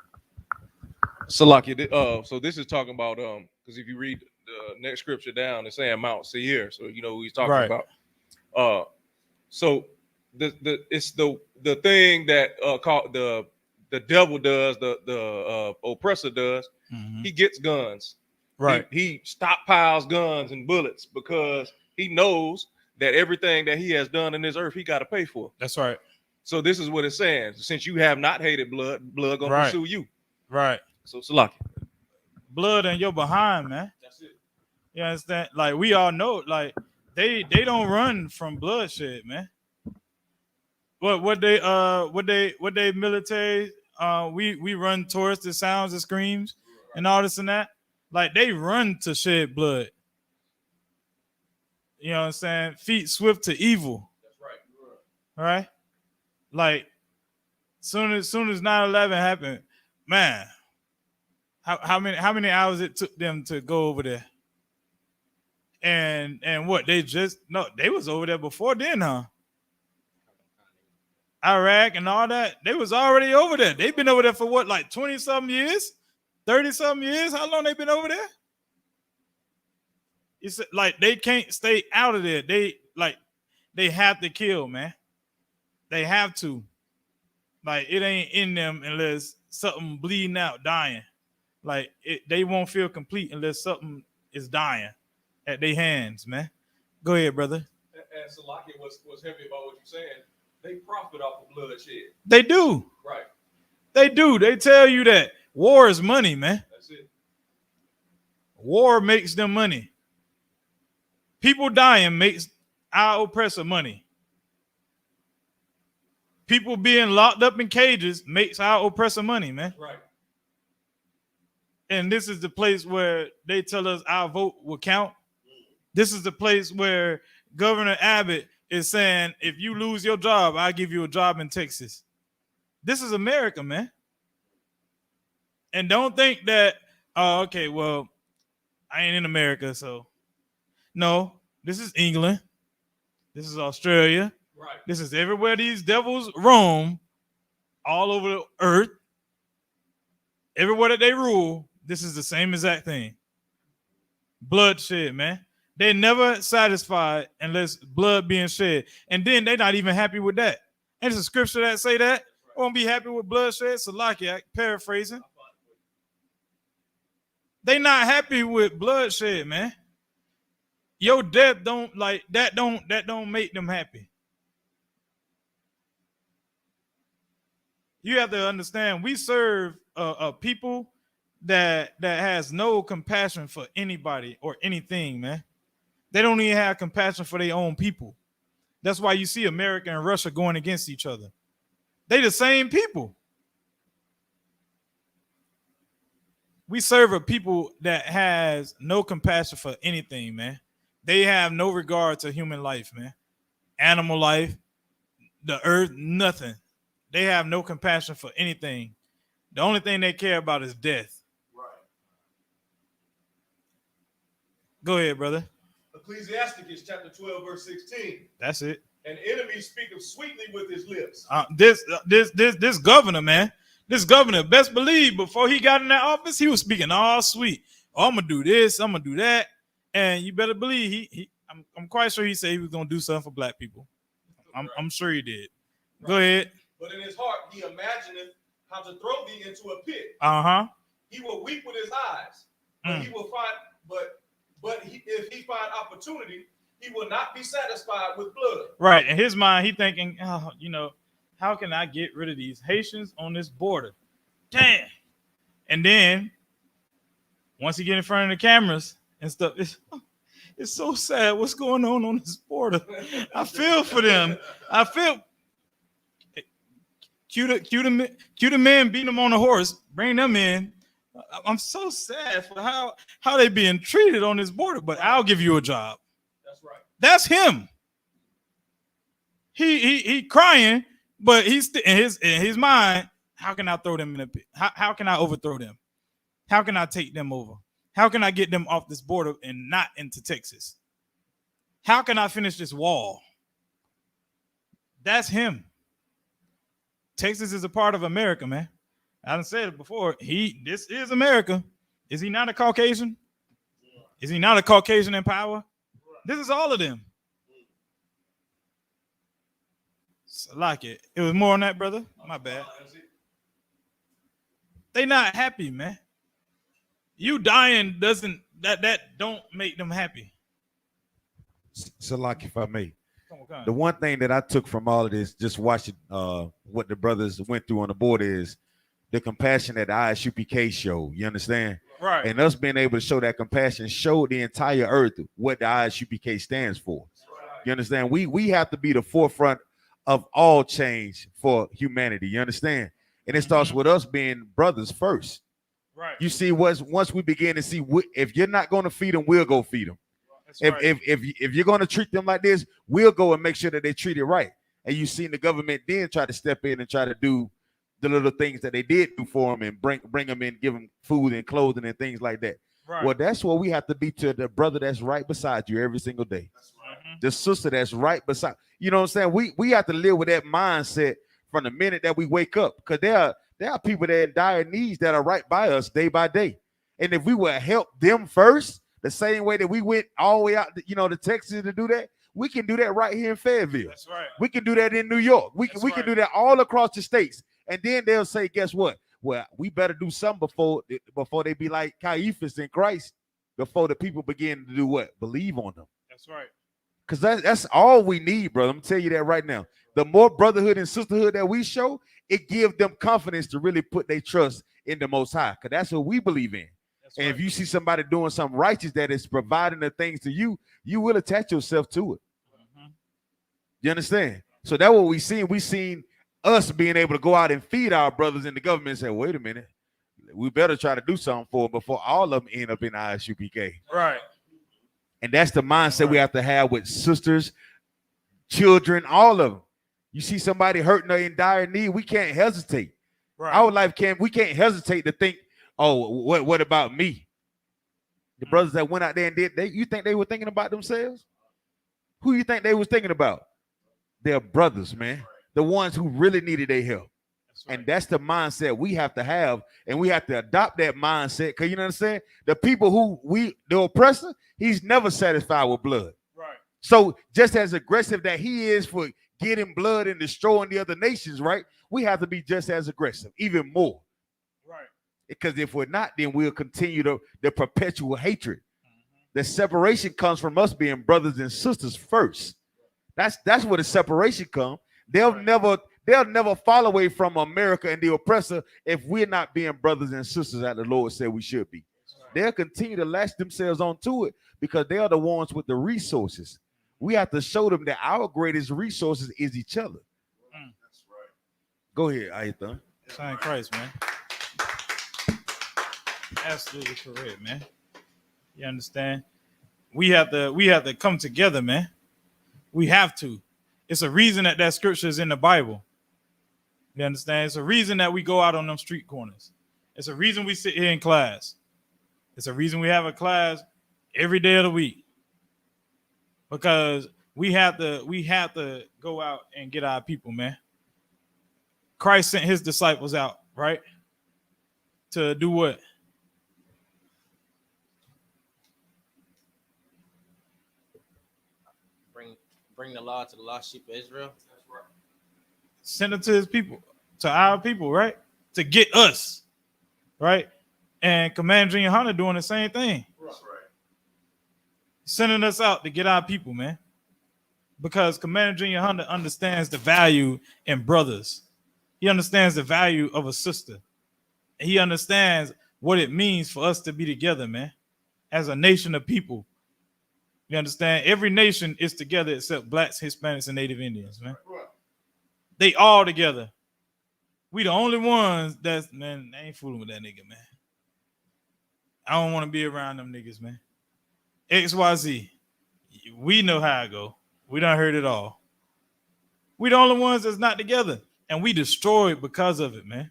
Salaki, so this is talking about because if you read the next scripture down, it's saying Mount Seir, so you know who he's talking about. So it's the thing that called the devil does, the oppressor does. He gets guns. He stockpiles guns and bullets because he knows that everything that he has done in this earth, he got to pay for. That's right. So this is what it's saying. Since you have not hated blood gonna pursue you. Right. So Salaki. Blood in your behind, man. That's it. You understand? Like we all know, like they don't run from bloodshed, man. What they military we run towards the sounds and screams and all this and that. Like they run to shed blood. You know what I'm saying? Feet swift to evil. That's right. All right. Like soon as 9/11 happened, man. How many hours it took them to go over there? And what they was over there before then, huh? Iraq and all that, they was already over there. They've been over there for what, like 20-something years, 30-something years? How long they been over there? It's like they can't stay out of there. They have to kill, man. They have to. Like it ain't in them unless something bleeding out, dying. Like they won't feel complete unless something is dying at their hands, man. Go ahead, brother. And Salaki, what's heavy about what you're saying, they profit off of bloodshed. They do. Right. They do. They tell you that war is money, man. That's it. War makes them money. People dying makes our oppressor money. People being locked up in cages makes our oppressor money, man. Right. And this is the place where they tell us our vote will count. This is the place where Governor Abbott is saying, if you lose your job, I'll give you a job in Texas. This is America, man. And don't think that, okay, well, I ain't in America, so. No, this is England. This is Australia. Right. This is everywhere these devils roam, all over the earth. Everywhere that they rule, this is the same exact thing. Bloodshed, man. They're never satisfied unless blood being shed. And then they're not even happy with that. And there's a scripture that say that. I won't be happy with bloodshed. Salaki, paraphrasing. They not happy with bloodshed, man. Your death don't make them happy. You have to understand, we serve a people that has no compassion for anybody or anything, man. They don't even have compassion for their own people. That's why you see America and Russia going against each other. They the same people. we serve a people that has no compassion for anything, man. They have no regard to human life, man. Animal life, the earth, nothing. They have no compassion for anything. The only thing they care about is death. Right. Go ahead, brother. Ecclesiasticus chapter 12, verse 16. That's it. An enemy speaketh sweetly with his lips. This governor, man. This governor, best believe, before he got in that office, he was speaking all sweet. Oh, I'm gonna do this, I'm gonna do that, and you better believe I'm quite sure he said he was gonna do something for black people. I'm sure he did. Right. Go ahead. But in his heart he imagineth how to throw thee into a pit. He will weep with his eyes, but he will find. If he find opportunity, he will not be satisfied with blood. Right. In his mind, he thinking, oh, how can I get rid of these Haitians on this border? Damn. And then once he get in front of the cameras and stuff, it's so sad what's going on this border. I feel for them. I feel cue the men beating them on a horse, bring them in. I'm so sad for how they being treated on this border, but I'll give you a job. That's right. That's him. He crying, but he's in his mind. How can I throw them in a pit? How can I overthrow them? How can I take them over? How can I get them off this border and not into Texas? How can I finish this wall? That's him. Texas is a part of America, man. I done said it before. This is America. Is he not a Caucasian? Is he not a Caucasian in power? This is all of them. So I like it. It was more on that, brother. My bad. They not happy, man. You dying doesn't that don't make them happy. So like if I may. Come on. The one thing that I took from all of this, just watching what the brothers went through on the board, is the compassion that the I.S.U.P.K showed. You understand? Right. And us being able to show that compassion showed the entire earth what the I.S.U.P.K stands for. You understand? We have to be the forefront of all change for humanity. You understand? And it starts with us being brothers first. Right. You see, once we begin to see, if you're not going to feed them, we'll go feed them. If you're going to treat them like this, we'll go and make sure that they treat it right. And you seen the government then try to step in and try to do the little things that they did do for them and bring them in, give them food and clothing and things like that. Right. Well, that's what we have to be to the brother that's right beside you every single day. That's right. The sister that's right beside. You know what I'm saying? We have to live with that mindset from the minute that we wake up, because there are people that are in dire needs that are right by us day by day. And if we would help them first, the same way that we went all the way out, to Texas to do that, we can do that right here in Fayetteville. That's right. We can do that in New York. We can do that all across the states. And then they'll say, guess what? Well, we better do something before they be like Caiaphas in Christ, before the people begin to do what? Believe on them. That's right. Because that's all we need, brother. I'm going to tell you that right now. The more brotherhood and sisterhood that we show, it gives them confidence to really put their trust in the Most High, because that's what we believe in. That's and right. If you see somebody doing something righteous that is providing the things to you, you will attach yourself to it. Mm-hmm. You understand? So that's what we seen. We seen us being able to go out and feed our brothers in the government and say, wait a minute, we better try to do something for them before all of them end up in I.S.U.P.K. Right. And that's the mindset we have to have with sisters, children, all of them. You see somebody hurting or in dire need, we can't hesitate. Right. Our life we can't hesitate to think, oh, what about me? The brothers that went out there and did, you think they were thinking about themselves? Who you think they was thinking about? Their brothers, man. The ones who really needed their help. That's right. And that's the mindset we have to have, and we have to adopt that mindset. Because you know what I'm saying? The people the oppressor, he's never satisfied with blood. Right. So just as aggressive that he is for getting blood and destroying the other nations, right? We have to be just as aggressive, even more. Right. Because if we're not, then we'll continue the perpetual hatred. Mm-hmm. The separation comes from us being brothers and sisters first. That's where the separation comes. They'll never fall away from America and the oppressor if we're not being brothers and sisters that the Lord said we should be. Right. They'll continue to latch themselves onto it because they are the ones with the resources. We have to show them that our greatest resources is each other. That's right. Go ahead, Aithan. Thank Christ, man. Absolutely correct, man. You understand? We have to come together, man. We have to. It's a reason that scripture is in the Bible. You understand? It's a reason that we go out on them street corners. It's a reason we sit here in class. It's a reason we have a class every day of the week. Because we have to go out and get our people, man. Christ sent his disciples out, right? To do what? Bring the law to the lost sheep of Israel. That's right. Send it to his people, to our people, right? To get us, right? And Commander YAHANNA doing the same thing. That's right. Sending us out to get our people, man. Because Commander YAHANNA understands the value in brothers. He understands the value of a sister. He understands what it means for us to be together, man, as a nation of people. You understand? Every nation is together except blacks, Hispanics, and Native Indians, man. They all together. We the only ones that's, man, I ain't fooling with that nigga, man. I don't want to be around them niggas, man. XYZ. We know how I go. We done heard it all. We the only ones that's not together. And we destroyed because of it, man.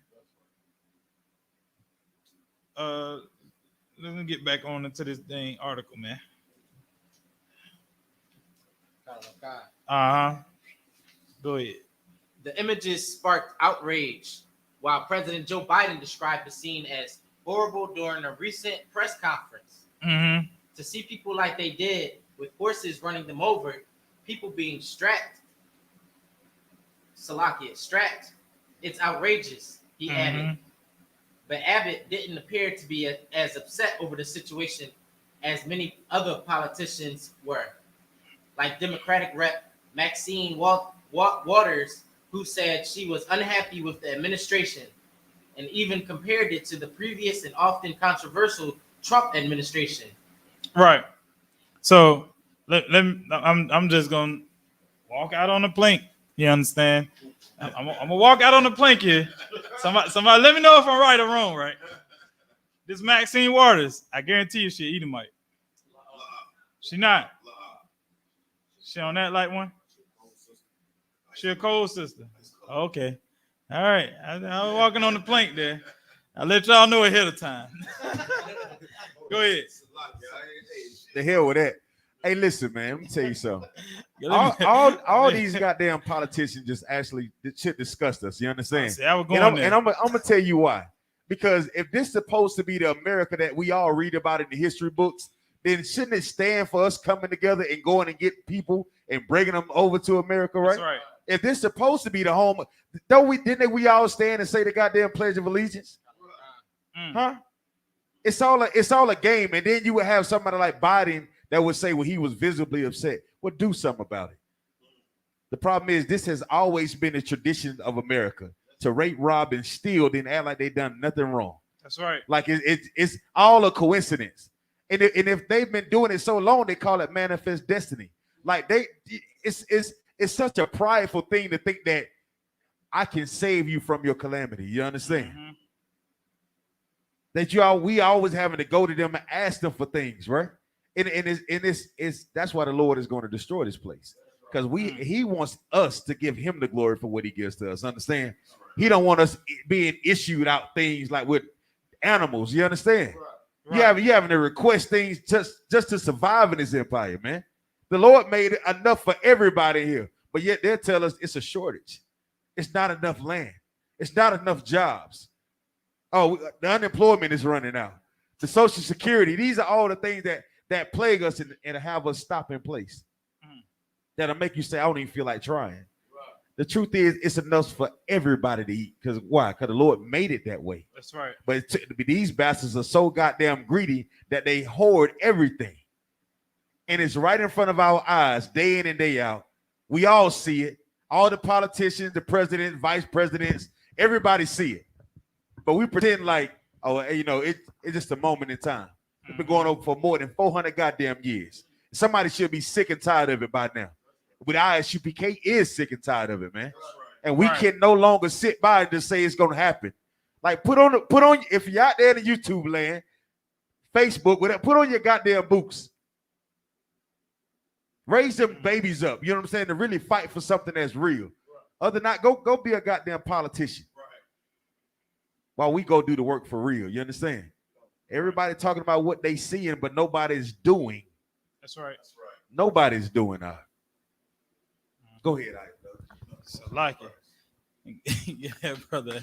Let me get back on into this dang article, man. Uh-huh. Go ahead. The images sparked outrage while President Joe Biden described the scene as horrible during a recent press conference. Mm-hmm. To see people like they did with horses running them over, people being strapped. Salakia, strapped. It's outrageous, he added. But Abbott didn't appear to be as upset over the situation as many other politicians were. Like Democratic Rep Maxine Waters, who said she was unhappy with the administration and even compared it to the previous and often controversial Trump administration. Right. So I'm just gonna walk out on the plank. You understand? I'm gonna walk out on the plank here. Somebody let me know if I'm right or wrong, right? This Maxine Waters, I guarantee you she Edomite. She not. She on that light one? She a cold sister. Okay. All right. I was walking on the plank there. I'll let y'all know ahead of time. Go ahead. The hell with that. Hey, listen, man. Let me tell you something. all these goddamn politicians just actually shit disgust us. You understand? See, I was going and I'm gonna tell you why. Because if this is supposed to be the America that we all read about in the history books, then shouldn't it stand for us coming together and going and get people and bringing them over to America, right? That's right. If this is supposed to be the home, didn't we all stand and say the goddamn Pledge of Allegiance? Huh? It's all a game, and then you would have somebody like Biden that would say, well, he was visibly upset. Well, do something about it. The problem is this has always been a tradition of America to rape, rob, and steal, then act like they done nothing wrong. That's right. Like it's all a coincidence. And if they've been doing it so long, they call it manifest destiny. Like it's such a prideful thing to think that I can save you from your calamity. You understand? Mm-hmm. That we always having to go to them and ask them for things, right? And it's that's why the Lord is going to destroy this place. Because he wants us to give him the glory for what he gives to us. Understand? He don't want us being issued out things like with animals. You understand? Right. You having to request things just to survive in this empire, man. The Lord made it enough for everybody here, but yet they'll tell us it's a shortage. It's not enough land. It's not enough jobs. Oh, the unemployment is running out. The Social Security. These are all the things that plague us and have us stop in place. That'll make you say, I don't even feel like trying. Right. The truth is, it's enough for everybody to eat. Because why? Because the Lord made it that way. That's right. But these bastards are so goddamn greedy that they hoard everything. And it's right in front of our eyes, day in and day out. We all see it. All the politicians, the president, vice presidents, everybody see it. But we pretend like, oh, it's just a moment in time. It's been going on for more than 400 goddamn years. Somebody should be sick and tired of it by now. But I.S.U.P.K is sick and tired of it, man. And we can no longer sit by and just say it's gonna happen. Like put on if you're out there in the YouTube land, Facebook, whatever. Put on your goddamn boots. Raise them babies up. You know what I'm saying? To really fight for something that's real. Other than that, go be a goddamn politician. While we go do the work for real. You understand? Everybody talking about what they seeing, but nobody's doing. That's right. Nobody's doing that. Go ahead, So like it. Yeah, brother.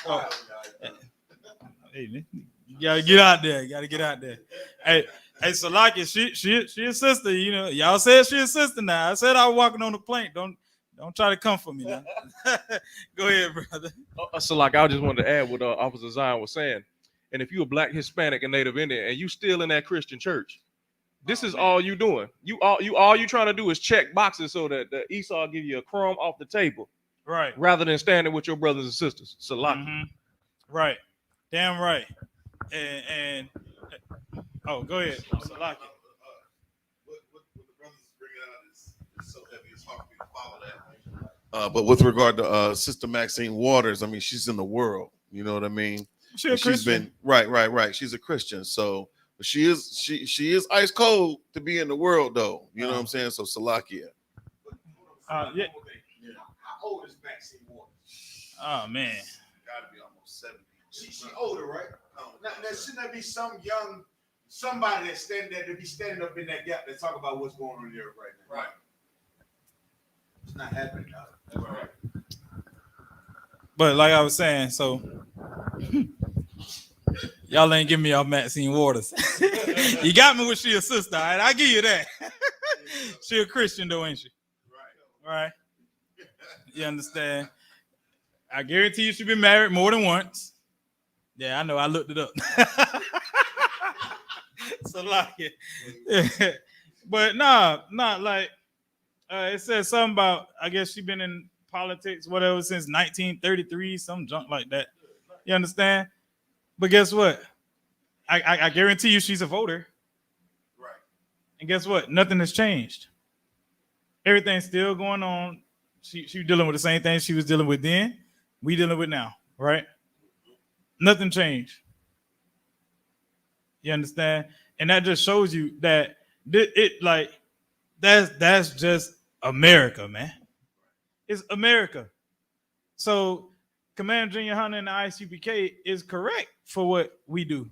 Oh. Hey, you gotta get out there. You gotta get out there. Hey, Salaki, she a sister. You know, y'all said she a sister now. I said I was walking on the plank. Don't try to come for me now. Go ahead, brother. So like I just wanted to add what Officer Zion was saying. And if you're a Black, Hispanic, and Native Indian, and you still in that Christian church, this is all you doing. All you trying to do is check boxes so that the Esau give you a crumb off the table, right? Rather than standing with your brothers and sisters. Salaki. Right. Damn right. And oh, go ahead. Salaki. What the brothers bring out is so heavy, it's hard for me to follow that. But with regard to Sister Maxine Waters, I mean, she's in the world. You know what I mean? She's been right. She's a Christian, so she is ice cold to be in the world, though. You know what I'm saying? So Salakia. Yeah. How old is Maxine Waters? Oh man. Gotta be almost 70. She older, right? Now shouldn't there be some young somebody that's standing up in that gap that talk about what's going on there right now? Right. It's not happening now. That's right. But like I was saying, so y'all ain't giving me off Maxine Waters. You got me with she a sister, all right? I give you that. She a Christian though, ain't she? Right. You understand? I guarantee you she been married more than once. Yeah, I know. I looked it up. So like it. But not like it says something about, I guess she been in politics, whatever, since 1933, some junk like that. You understand? But guess what? I guarantee you she's a voter. Right. And guess what? Nothing has changed. Everything's still going on. She dealing with the same thing she was dealing with then. We dealing with now, right? Nothing changed. You understand? And that just shows you that that's just America, man. It's America. So Commander YAHANNA and the I.S.U.P.K is correct for what we do.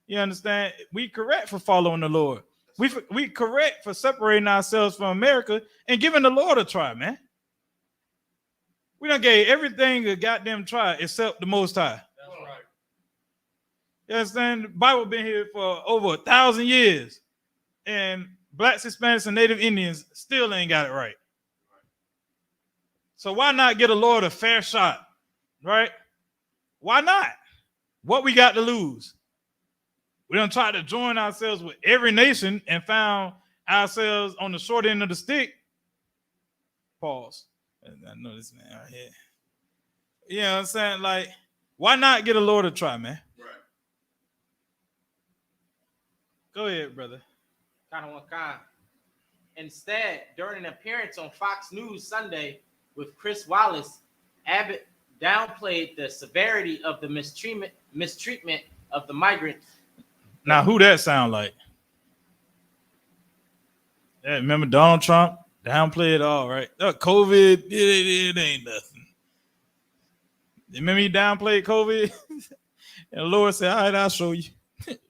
You understand? We correct for following the Lord. We correct for separating ourselves from America and giving the Lord a try, man. We done gave everything a goddamn try except the Most High. That's right. You understand? The Bible been here for over 1,000 years, and Blacks, Hispanics, and Native Indians still ain't got it right. So why not get a Lord a fair shot, right? Why not? What we got to lose? We done tried to join ourselves with every nation and found ourselves on the short end of the stick. Pause. I know this man right here. You know what I'm saying? Like, why not get a Lord a try, man? Right. Go ahead, brother. Instead, during an appearance on Fox News Sunday with Chris Wallace, Abbott downplayed the severity of the mistreatment of the migrants. Now, who that sound like? Yeah, remember Donald Trump? Downplay it all, right? COVID, it ain't nothing. Remember he downplayed COVID? And the Lord said, all right, I'll show you.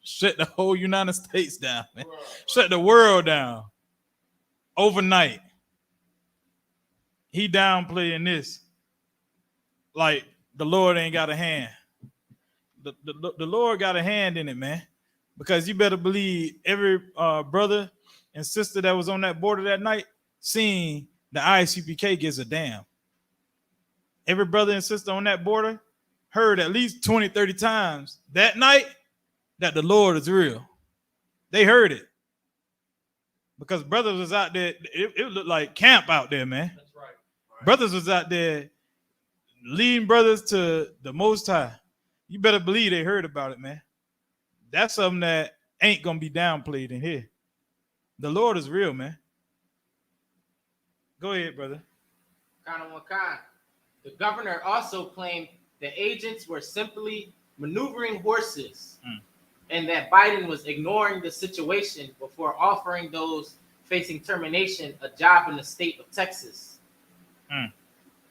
Shut the whole United States down, man. Shut the world down. Overnight. He downplaying this. Like the Lord ain't got a hand. The Lord got a hand in it, man. Because you better believe every brother and sister that was on that border that night seen the I.S.U.P.K gives a damn. Every brother and sister on that border heard at least 20, 30 times that night that the Lord is real. They heard it. Because brothers was out there, it looked like camp out there, man. That's right. Brothers was out there leading brothers to the Most High. You better believe they heard about it, man. That's something that ain't going to be downplayed in here. The Lord is real, man. Go ahead, brother. The governor also claimed the agents were simply maneuvering horses, and that Biden was ignoring the situation before offering those facing termination a job in the state of Texas.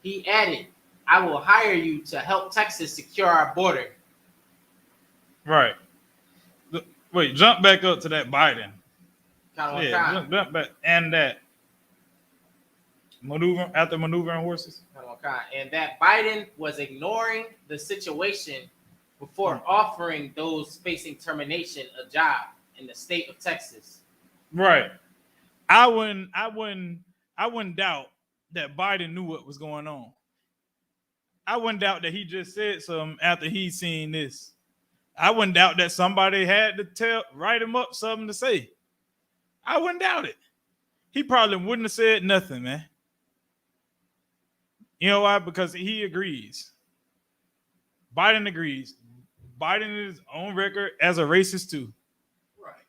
He added, "I will hire you to help Texas secure our border." Right. Wait, jump back up to that Biden. Jump back and that maneuvering horses. And that Biden was ignoring the situation before offering those facing termination a job in the state of Texas. Right. I wouldn't doubt that Biden knew what was going on. I wouldn't doubt that he just said something after he seen this. I wouldn't doubt that somebody had to write him up something to say. I wouldn't doubt it. He probably wouldn't have said nothing, man. You know why? Because he agrees. Biden agrees. Biden is on record as a racist too. Right.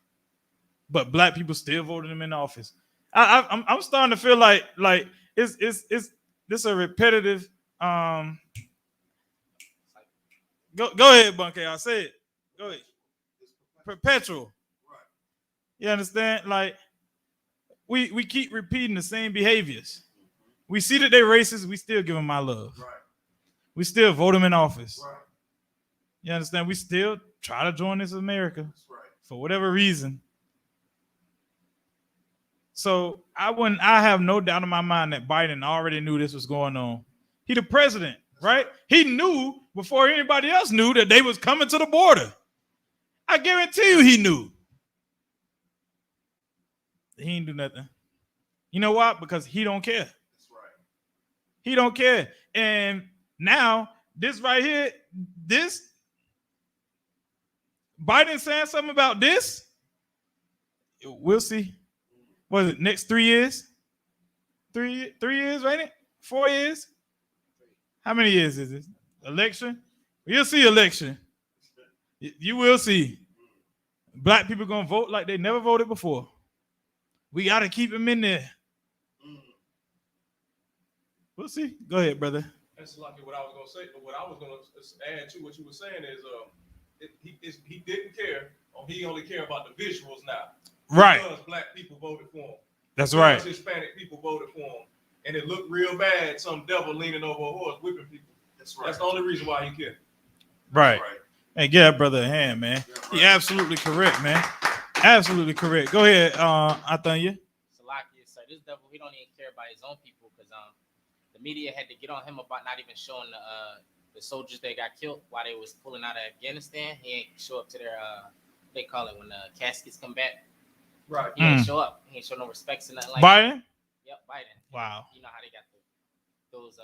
But black people still voted him in office. I'm starting to feel like it's this a repetitive. Go ahead, Bunky. I say it. Go ahead. Perpetual. Right. You understand? Like we keep repeating the same behaviors. We see that they're racist. We still give them our love. Right. We still vote them in office. Right. You understand? We still try to join this America. That's right. For whatever reason. So I have no doubt in my mind that Biden already knew this was going on. He the president, right? He knew before anybody else knew that they was coming to the border. I guarantee you he knew. He didn't do nothing. You know why? Because he don't care. That's right. He don't care. And now this right here, this Biden saying something about this. We'll see. What is it? Next 3 years? 3 years, ain't it? 4 years? How many years is it? Election? You'll see election. You will see. Black people gonna vote like they never voted before. We gotta keep them in there. We'll see. Go ahead, brother. That's like what I was gonna say. But what I was gonna add to what you were saying is, he didn't care. Or he only care about the visuals now. Right. Because black people voted for him. That's because right. Hispanic people voted for him, and it looked real bad. Some devil leaning over a horse whipping people. That's right. That's the only reason why he cared. Right. Hey, give that brother a hand, man. Yeah, right. He absolutely correct, man. Absolutely correct. Go ahead, Athanya. Salakia, so this devil, he don't even care about his own people because the media had to get on him about not even showing the soldiers that got killed while they was pulling out of Afghanistan. He ain't show up to their they call it when the caskets come back. Right. He ain't show up. He ain't show no respects and nothing like Biden? that. Yep, Biden. Wow. You know how they got those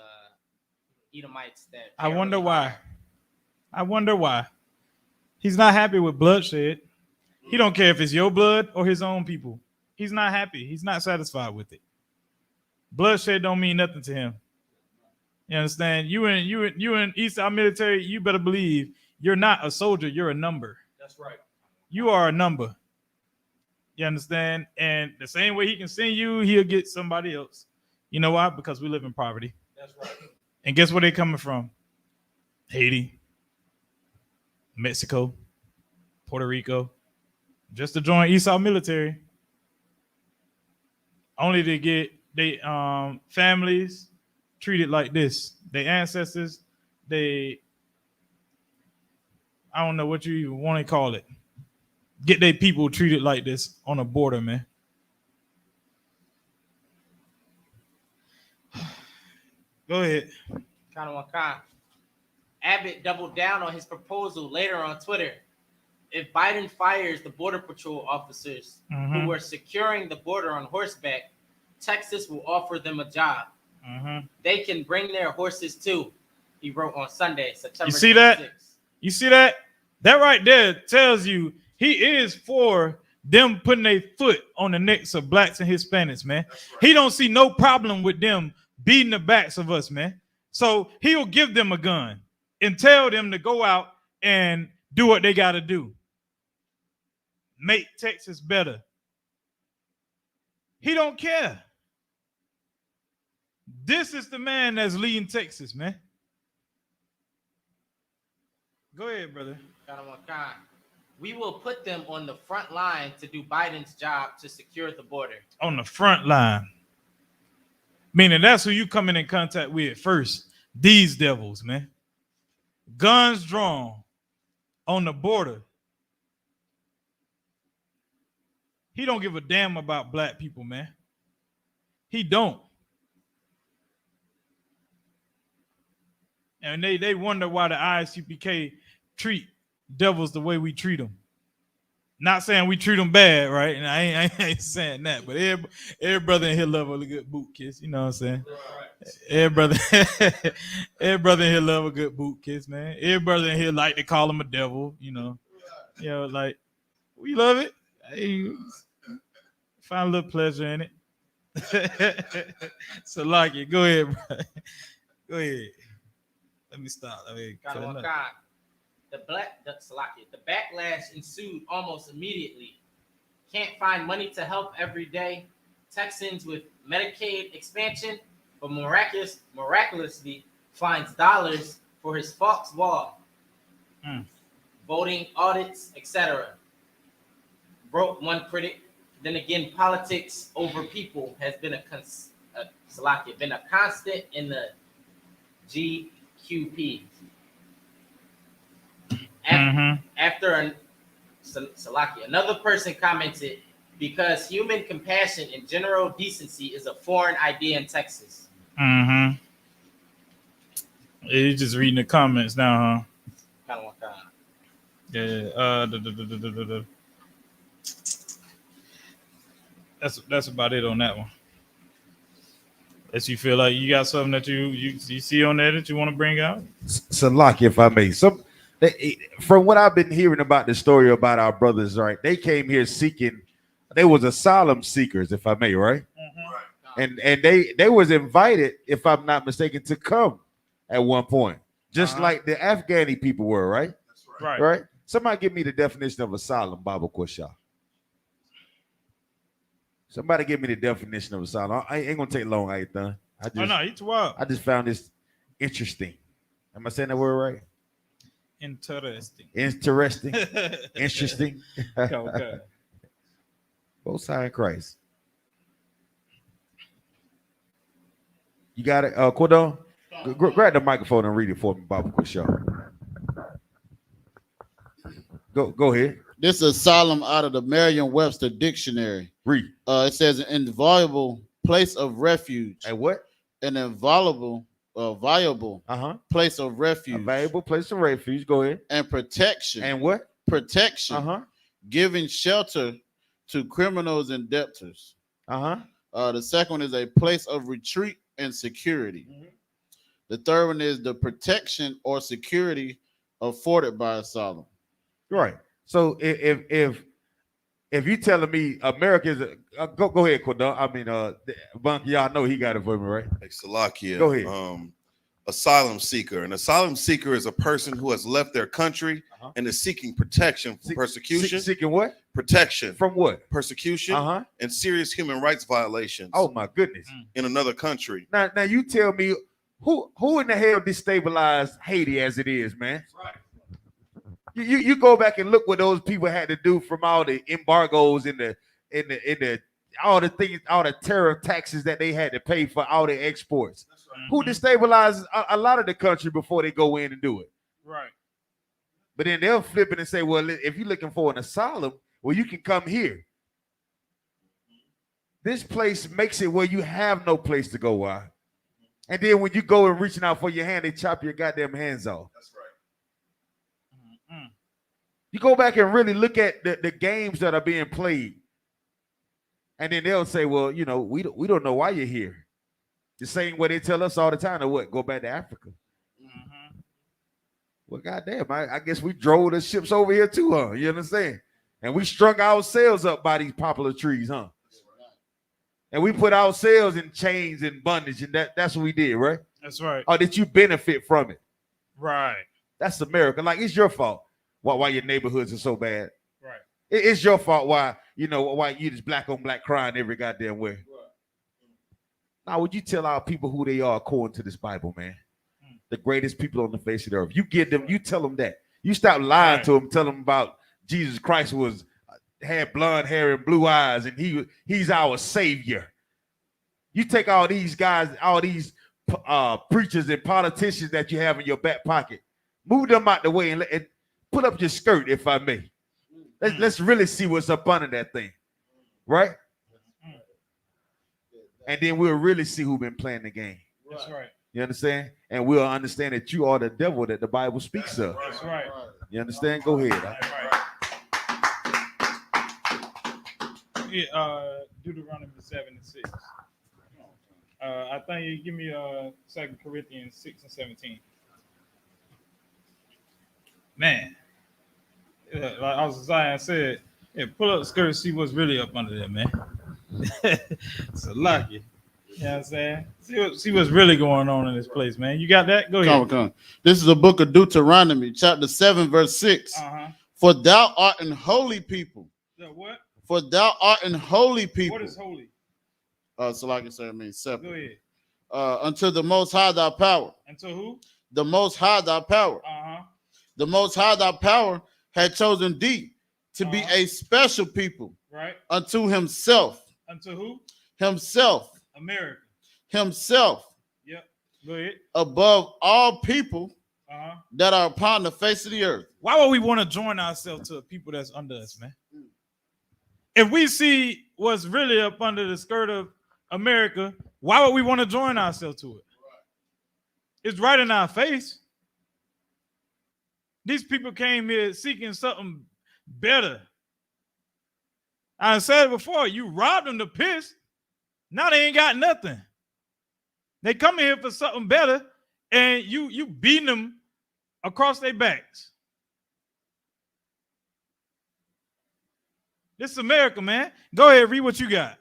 Edomites that I wonder why. I wonder why. He's not happy with bloodshed. He don't care if it's your blood or his own people. He's not happy. He's not satisfied with it. Bloodshed don't mean nothing to him. You understand? You in East military, you better believe you're not a soldier, you're a number. That's right. You are a number. You understand? And the same way he can send you, he'll get somebody else. You know why? Because we live in poverty. That's right. And guess where they coming from? Haiti, Mexico, Puerto Rico, just to join I.S.U.P.K military. Only to get they families treated like this. Their ancestors, I don't know what you even want to call it. Get their people treated like this on a border, man. Go ahead. Abbott doubled down on his proposal later on Twitter. If Biden fires the Border Patrol officers who were securing the border on horseback, Texas will offer them a job. They can bring their horses too, he wrote on Sunday, September 26th. You see that? You see that? That right there tells you he is for them putting their foot on the necks of blacks and Hispanics, man. Right. He don't see no problem with them beating the backs of us, man. So he'll give them a gun and tell them to go out and do what they got to do. Make Texas better. He don't care. This is the man that's leading Texas, man. Go ahead, brother. We will put them on the front line to do Biden's job to secure the border. On the front line. Meaning that's who you coming in contact with first. These devils, man. Guns drawn on the border. He don't give a damn about black people, man. He don't. And they wonder why the I.S.U.P.K treat devils the way we treat them. Not saying we treat them bad, right? And I ain't saying that, but every brother in here love a good boot kiss. You know what I'm saying? Every brother in here love a good boot kiss, man. Every brother in here like to call him a devil. You know, like we love it. Hey, find a little pleasure in it. So like it. Go ahead, bro. Go ahead. Let me stop. The backlash ensued almost immediately. Can't find money to help every day. Texans with Medicaid expansion, but miraculously finds dollars for his Fox wall. Voting audits, etc. Broke one critic. Then again, politics over people has been a constant in the GQP. After another person commented, because human compassion and general decency is a foreign idea in Texas. You just reading the comments now, huh? Yeah. That's about it on that one. Unless you feel like you got something that you see on there that you want to bring out. Salaki, if I may. From what I've been hearing about the story about our brothers, right? They came here seeking. They was asylum seekers, if I may, right? And they was invited, if I'm not mistaken, to come at one point, just like the Afghani people were, right? Right. Right. Somebody give me the definition of asylum, Bible Kusha. Somebody give me the definition of asylum. I ain't gonna take long. I ain't done. I just found this interesting. Am I saying that word right? Interesting. Interesting. Okay. Both sides in Christ. You got it, Cordon? Grab the microphone and read it for me, Bible Kusha. Go ahead. This is asylum out of the Merriam-Webster dictionary. Read. It says an inviolable place of refuge. And what? An viable place of refuge. A valuable place of refuge. Go ahead. And protection. And what? Protection. Giving shelter to criminals and debtors. The second one is a place of retreat and security. The third one is the protection or security afforded by asylum. Right. So if you telling me America is go ahead, Cordon. I mean, Bunky, y'all know he got it for me, right? Hey, Salakia. Go ahead. Asylum seeker. An asylum seeker is a person who has left their country and is seeking protection from persecution. Seeking what? Protection. From what? Persecution and serious human rights violations. Oh my goodness. In another country. Now you tell me who in the hell destabilized Haiti as it is, man? Right. You go back and look what those people had to do from all the embargoes in the all the things, all the tariff taxes that they had to pay for all the exports. That's right. Who destabilizes a lot of the country before they go in and do it? Right. But then they'll flip it and say, well, if you're looking for an asylum, well, you can come here. This place makes it where you have no place to go. Why? And then when you go and reaching out for your hand, they chop your goddamn hands off. That's right. You go back and really look at the games that are being played. And then they'll say, well, you know, we don't know why you're here. The same way they tell us all the time to what? Go back to Africa. Well, goddamn, I guess we drove the ships over here too, huh? You understand? And we strung ourselves up by these poplar trees, huh? And we put ourselves in chains and bondage, and that's what we did, right? That's right. Or did you benefit from it? Right. That's America. Like, it's your fault why your neighborhoods are so bad. Right. It's your fault why you just black on black crime every goddamn way. Right. Now, would you tell our people who they are according to this Bible, man? The greatest people on the face of the earth. You tell them that. You stop lying to them, tell them about Jesus Christ had blonde hair and blue eyes, and he's our savior. You take all these guys, all these preachers and politicians that you have in your back pocket, move them out the way and put up your skirt, if I may. Let's really see what's up under that thing, right? And then we'll really see who been playing the game. That's right. You understand? And we'll understand that you are the devil that the Bible speaks of. That's right. You understand? Go ahead. That's right. Deuteronomy 7:6. I think you give me 2 Corinthians 6 and 17. Man, like Isaiah said, pull up the skirt, see what's really up under there, man. So lucky. You know what I'm saying? See what's really going on in this place, man. You got that? Go ahead. Come. This is the book of Deuteronomy, chapter 7, verse 6. For thou art an holy people. The what? For thou art an holy people. What is holy? So like I said, it means separate. Go ahead. Unto the Most High thy power. Unto who? The Most High thy power. The Most High thy power had chosen thee to be a special people. Right. Unto himself. Unto who? Himself. America. Himself. Yep. Go ahead. Above all people that are upon the face of the earth. Why would we want to join ourselves to people that's under us, man? If we see what's really up under the skirt of America, why would we want to join ourselves to it? It's right in our face. These people came here seeking something better. I said it before, you robbed them to piss. Now they ain't got nothing. They come in here for something better, and you beating them across their backs. This is America, man. Go ahead, read what you got.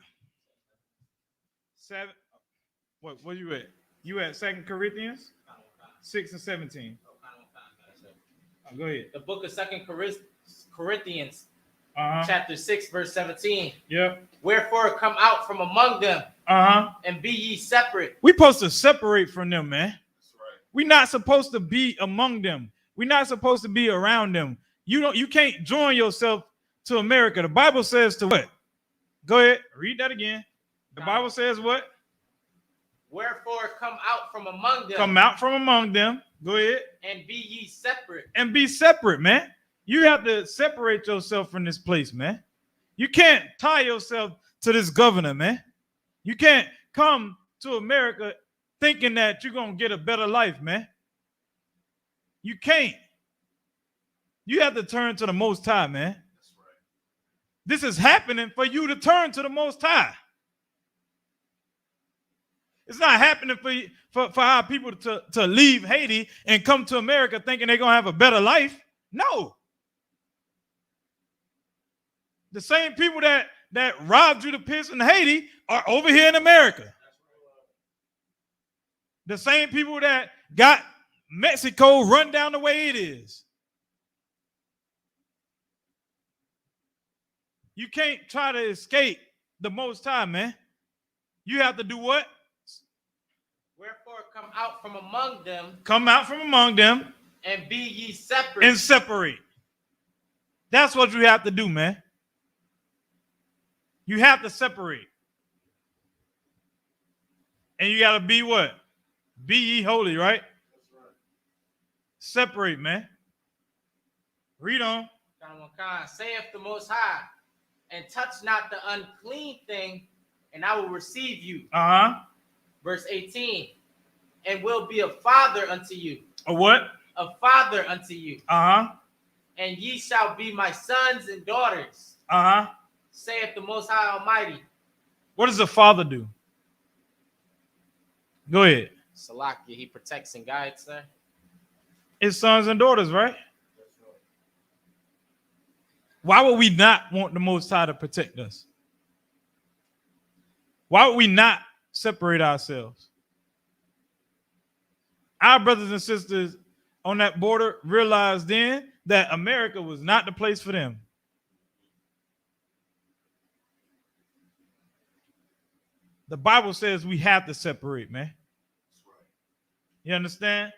7. What you at? You at 2 Corinthians 6 and 17. Go ahead. The book of 2 Corinthians, chapter 6, verse 17. Yep. Wherefore come out from among them, and be ye separate. We supposed to separate from them, man. That's right. We're not supposed to be among them. We're not supposed to be around them. You can't join yourself to America. The Bible says to what? Go ahead, read that again. The Bible says what? Wherefore come out from among them. Come out from among them. Go ahead. And be ye separate. And be separate, man. You have to separate yourself from this place, man. You can't tie yourself to this governor, man. You can't come to America thinking that you're going to get a better life, man. You can't. You have to turn to the Most High, man. That's right. This is happening for you to turn to the Most High. It's not happening for our people to leave Haiti and come to America thinking they're going to have a better life. No. The same people that robbed you to piss in Haiti are over here in America. The same people that got Mexico run down the way it is. You can't try to escape the Most High, man. You have to do what? Wherefore come out from among them. Come out from among them. And be ye separate. And separate. That's what you have to do, man. You have to separate. And you got to be what? Be ye holy, right? That's right. Separate, man. Read on. Saith the Most High, and touch not the unclean thing, and I will receive you. Verse 18, and will be a father unto you. A what? A father unto you. And ye shall be my sons and daughters. Saith the Most High Almighty. What does a father do? Go ahead. Salakia, he protects and guides, sir. His sons and daughters, right? Why would we not want the Most High to protect us? Why would we not separate ourselves? Our brothers and sisters on that border realized then that America was not the place for them. The Bible says we have to separate, man. You understand?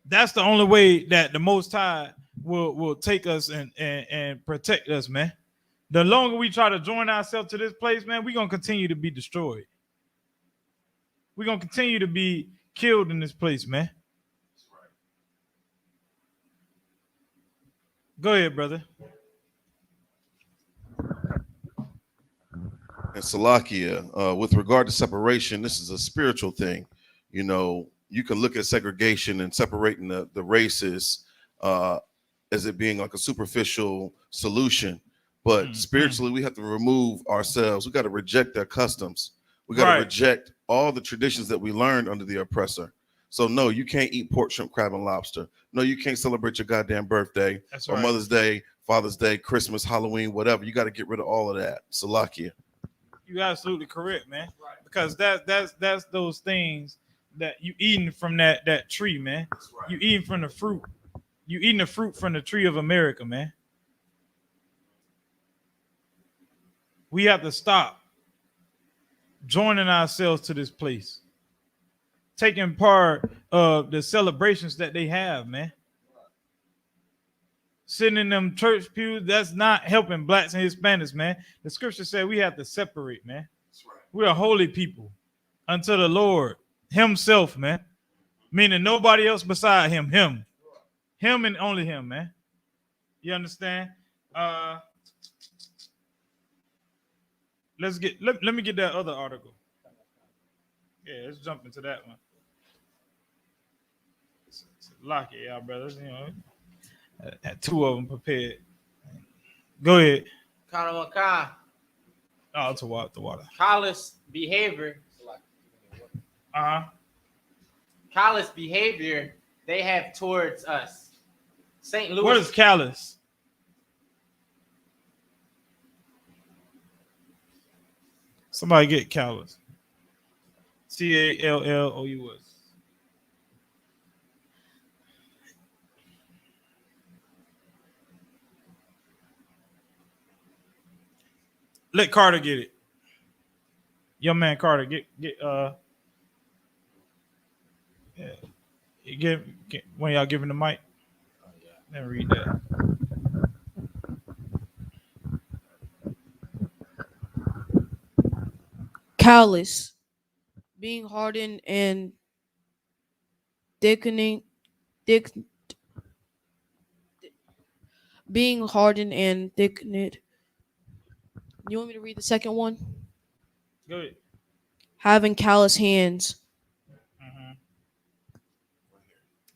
That's the only way that the Most High will take us and protect us, man. The longer we try to join ourselves to this place, man, we're gonna continue to be destroyed. We're gonna continue to be killed in this place, man. Go ahead, brother. And Salakia, with regard to separation, this is a spiritual thing. You know, you can look at segregation and separating the races as it being like a superficial solution. But spiritually, we have to remove ourselves. We got to reject their customs. We got to reject all the traditions that we learned under the oppressor. So no, you can't eat pork, shrimp, crab, and lobster. No, you can't celebrate your goddamn birthday or Mother's Day, Father's Day, Christmas, Halloween, whatever. You got to get rid of all of that. Salakia. You're absolutely correct, man. Because that's those things that you eating from that tree, man. You eating from the fruit. You eating the fruit from the tree of America, man. We have to stop joining ourselves to this place, taking part of the celebrations that they have, man. Sitting in them church pews, that's not helping blacks and Hispanics, man. The scripture said we have to separate, man. We are holy people unto the Lord himself, man. Meaning nobody else beside him. Him and only him, man. You understand? Let me get that other article. Yeah, let's jump into that one. Lock it, y'all brothers. You know, had two of them prepared. Go ahead. Oh, to water. Callous behavior. Callous behavior they have towards us. St. Louis. What is callous? Somebody get callous. CALLOUS. Let Carter get it. Young man Carter, get yeah. Get when y'all giving the mic. Let me read that. Callous, being hardened and thickening, being hardened and thickened. You want me to read the second one? Go ahead. Having callous hands.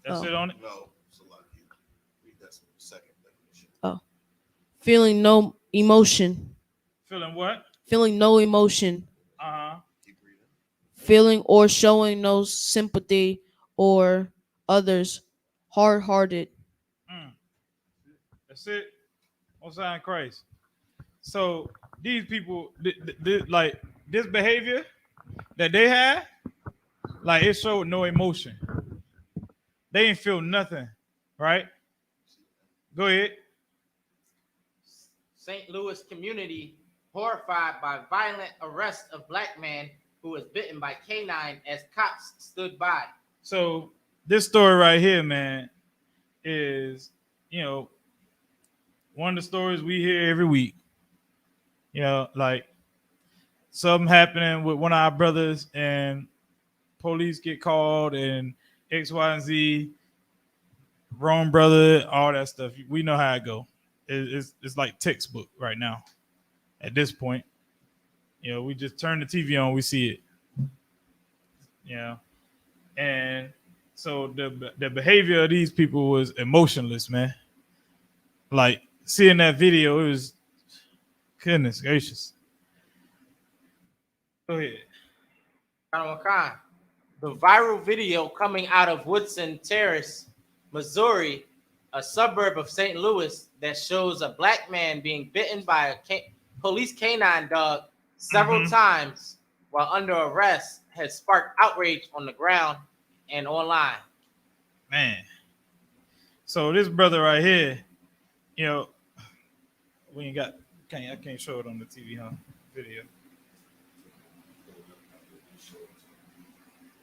That's it on it? No, Salakia. Read that second definition. Oh. Feeling no emotion. Feeling what? Feeling no emotion. Feeling or showing no sympathy or others. Hard-hearted. That's it. Most High in Christ. So these people, like this behavior that they had, like it showed no emotion. They didn't feel nothing, right? Go ahead. St. Louis community horrified by violent arrest of black man who was bitten by canine as cops stood by. So this story right here, man, is, you know, one of the stories we hear every week. You know, like something happening with one of our brothers and police get called and X, Y, and Z, wrong brother, all that stuff. We know how it go. It's like textbook right now. At this point, you know, we just turn the TV on, we see it. You know, and so the behavior of these people was emotionless, man. Like seeing that video, it was goodness gracious. Go ahead. The viral video coming out of Woodson Terrace, Missouri, a suburb of St. Louis, that shows a black man being bitten by a police canine dog several times while under arrest has sparked outrage on the ground and online. Man. So this brother right here, you know, we ain't got, I can't show it on the TV, huh? Video.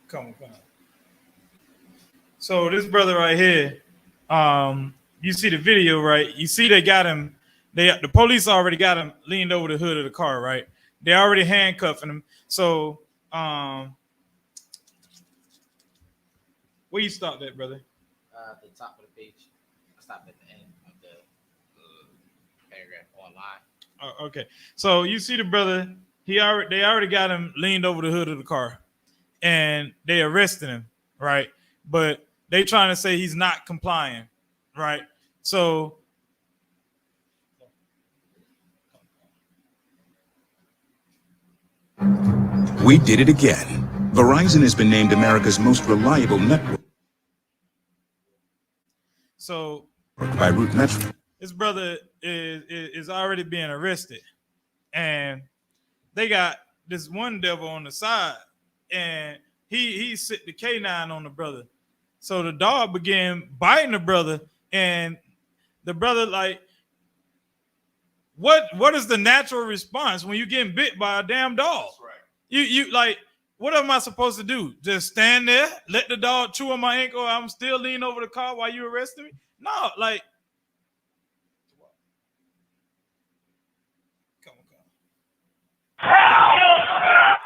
Come on. So this brother right here, you see the video, right? You see they got him. The police already got him leaned over the hood of the car, right? They already handcuffing him. So where you stopped at, brother? At the top of the page. I stopped at the end of the paragraph online. Okay. So you see the brother. They already got him leaned over the hood of the car, and they arrested him, right? But they trying to say he's not complying, right? So We did it again. Verizon has been named America's most reliable network. So By Root Metro. His brother is already being arrested, and they got this one devil on the side, and he sit the canine on the brother. So the dog began biting the brother, and the brother like, what is the natural response when you getting bit by a damn dog? That's right. You like, what am I supposed to do? Just stand there, let the dog chew on my ankle? I'm still leaning over the car while you arresting me? No, like.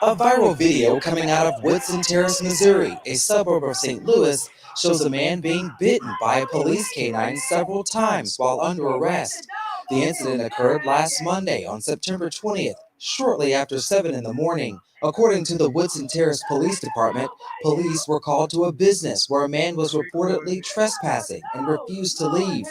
A viral video coming out of Woodson Terrace, Missouri, a suburb of St. Louis, shows a man being bitten by a police canine several times while under arrest. The incident occurred last Monday on September 20th, shortly after 7 in the morning. According to the Woodson Terrace Police Department, police were called to a business where a man was reportedly trespassing and refused to leave.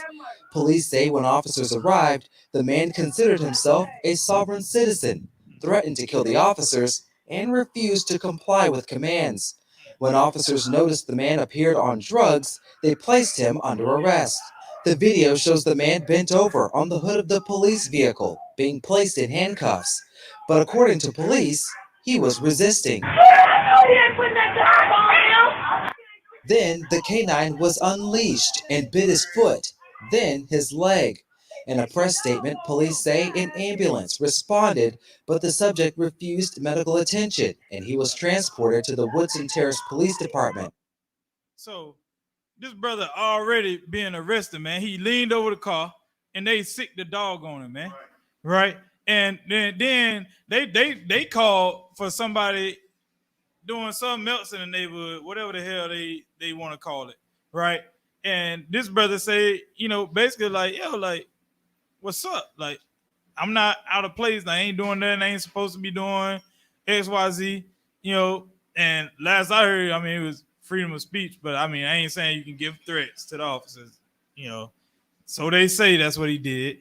Police say when officers arrived, the man considered himself a sovereign citizen, threatened to kill the officers, and refused to comply with commands. When officers noticed the man appeared on drugs, they placed him under arrest. The video shows the man bent over on the hood of the police vehicle, being placed in handcuffs. But according to police, he was resisting. Then the canine was unleashed and bit his foot, then his leg. In a press statement, police say an ambulance responded, but the subject refused medical attention, and he was transported to the Woodson Terrace Police Department. So this brother already being arrested, man. He leaned over the car, and they sicked the dog on him, man. Right? And then they called for somebody doing something else in the neighborhood, whatever the hell they want to call it, right? And this brother say, basically like, yo, like, what's up? Like, I'm not out of place. I ain't doing nothing I ain't supposed to be doing. XYZ, and last I heard, it was freedom of speech, but I ain't saying you can give threats to the officers, So they say that's what he did.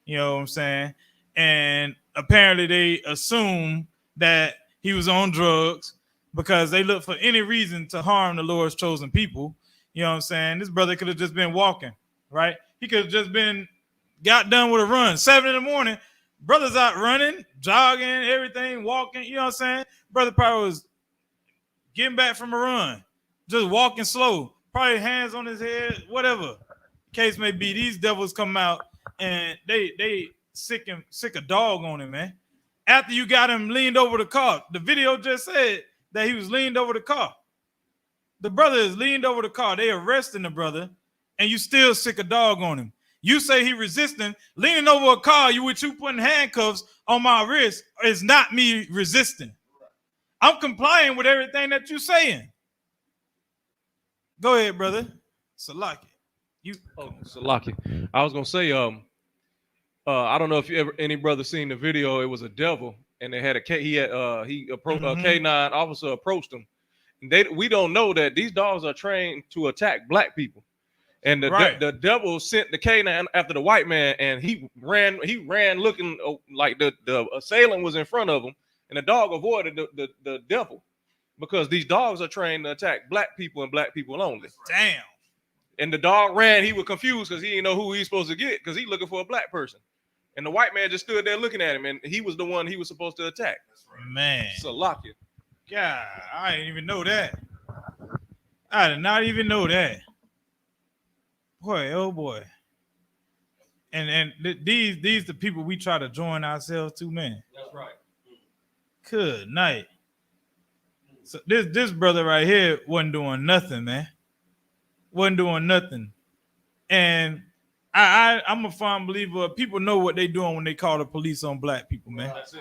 You know what I'm saying? And apparently they assume that he was on drugs because they look for any reason to harm the Lord's chosen people. You know what I'm saying? This brother could have just been walking, right? He could have just got done with a run. 7 in the morning, brothers out running, jogging, everything, walking. You know what I'm saying? Brother probably was getting back from a run, just walking slow, probably hands on his head, whatever case may be. These devils come out and they sick a dog on him, man. After you got him leaned over the car, the video just said that he was leaned over the car. The brother is leaned over the car. They arresting the brother, and you still sick a dog on him. You say he resisting, leaning over a car, you putting handcuffs on my wrist is not me resisting. I'm complying with everything that you're saying. Go ahead, brother. Salaki. Salaki. I was gonna say, I don't know if any brother seen the video. It was a devil, and they had a K9 officer approached him. And we don't know that these dogs are trained to attack black people. And the devil sent the canine after the white man, and he ran looking like the assailant was in front of him, and the dog avoided the devil because these dogs are trained to attack black people and black people only. Damn. And the dog ran. He was confused because he didn't know who he's supposed to get because he's looking for a black person. And the white man just stood there looking at him, and he was the one he was supposed to attack. Man. Salaki. God, I didn't even know that. I did not even know that. Boy, oh boy. And these the people we try to join ourselves to, man. That's right. Good night. So this brother right here wasn't doing nothing, man. wasn't doing nothing. And I'm a firm believer. People know what they doing when they call the police on black people, man. That's it.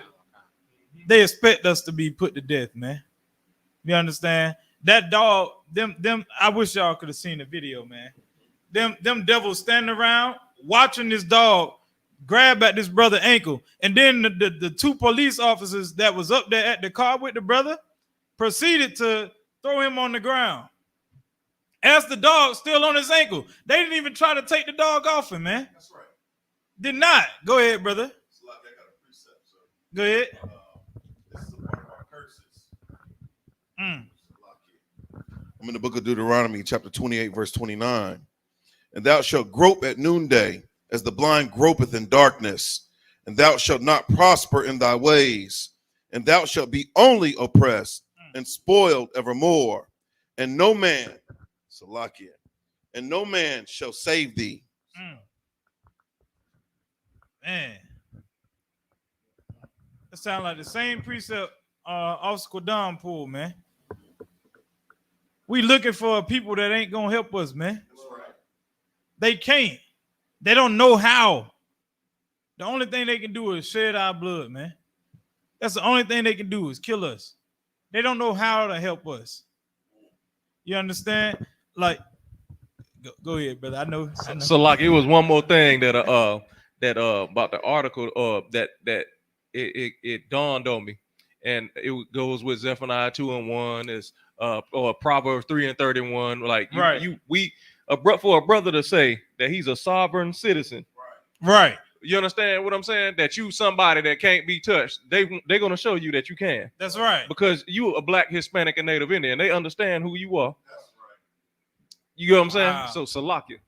They expect us to be put to death, man. You understand? That dog, them. I wish y'all could have seen the video, man. Them devils standing around watching this dog grab at this brother ankle, and then the two police officers that was up there at the car with the brother proceeded to throw him on the ground. As the dog still on his ankle. They didn't even try to take the dog off him, man. That's right. Did not. Go ahead, brother. It's like they got a precept, sir. Go ahead. This is a part of our curses. Mm. I'm in the book of Deuteronomy, chapter 28, verse 29. And thou shalt grope at noonday, as the blind gropeth in darkness, and thou shalt not prosper in thy ways, and thou shalt be only oppressed and spoiled evermore, and no man, Salakia, and no man shall save thee. Man, that sounds like the same precept Officer Quadam pulled, man. We looking for people that ain't gonna help us, man. That's right. They can't. They don't know how. The only thing they can do is shed our blood, man. That's the only thing they can do is kill us. They don't know how to help us. You understand? Like, go ahead, brother. I know. So like, it was one more thing that about the article that it dawned on me, and it goes with Zephaniah 2:1 is or Proverbs 3:31. Like, for a brother to say that he's a sovereign citizen, right? You understand what I'm saying? That you somebody that can't be touched. They're gonna show you that you can. That's right. Because you a black, Hispanic, and Native Indian. They understand who you are. That's right. You get what I'm saying? Wow. So Salakia.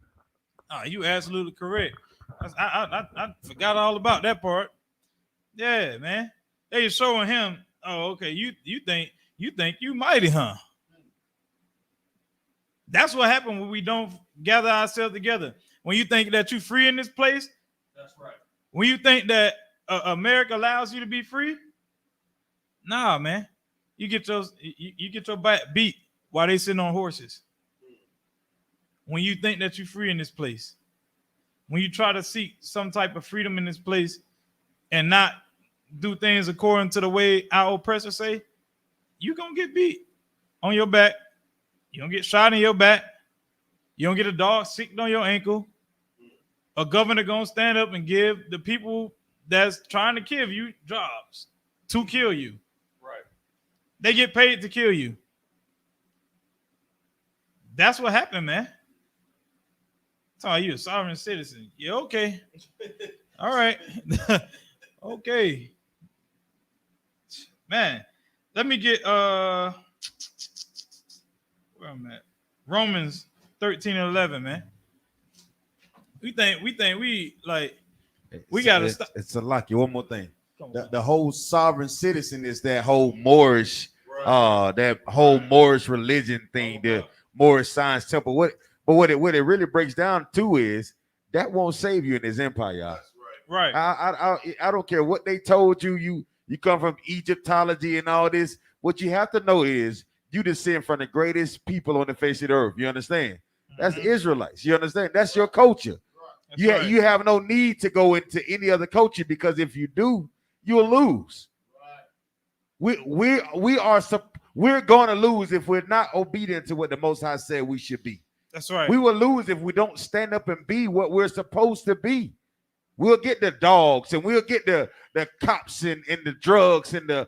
Oh, you absolutely correct. I forgot all about that part. Yeah, man. They showing him. Oh, okay. You think you mighty, huh? That's what happened when we don't gather ourselves together. When you think that you're free in this place. That's right. When you think that America allows you to be free, nah, man. You get your back beat while they sitting on horses. When you think that you're free in this place, when you try to seek some type of freedom in this place and not do things according to the way our oppressors say, you gonna get beat on your back. You don't get shot in your back. You don't get a dog sicked on your ankle. A governor gonna stand up and give the people that's trying to kill you jobs to kill you. Right. They get paid to kill you. That's what happened, man. Oh, you a sovereign citizen? Yeah, okay. All right. Okay. Man, let me get where I'm at. Romans 13:11, man. We think we like we gotta stop. It's a lucky. One more thing. The whole sovereign citizen is that whole Moorish, that whole Moorish religion thing, the Moorish Science Temple. What it really breaks down to is that won't save you in this empire, y'all. Right. I don't care what they told you. You come from Egyptology and all this. What you have to know is you descend from the greatest people on the face of the earth. You understand? That's the Israelites. You understand? That's your culture. Right. You have no need to go into any other culture, because if you do, you'll lose. Right. We're going to lose if we're not obedient to what the Most High said we should be. That's right. We will lose if we don't stand up and be what we're supposed to be. We'll get the dogs and we'll get the cops and the drugs and the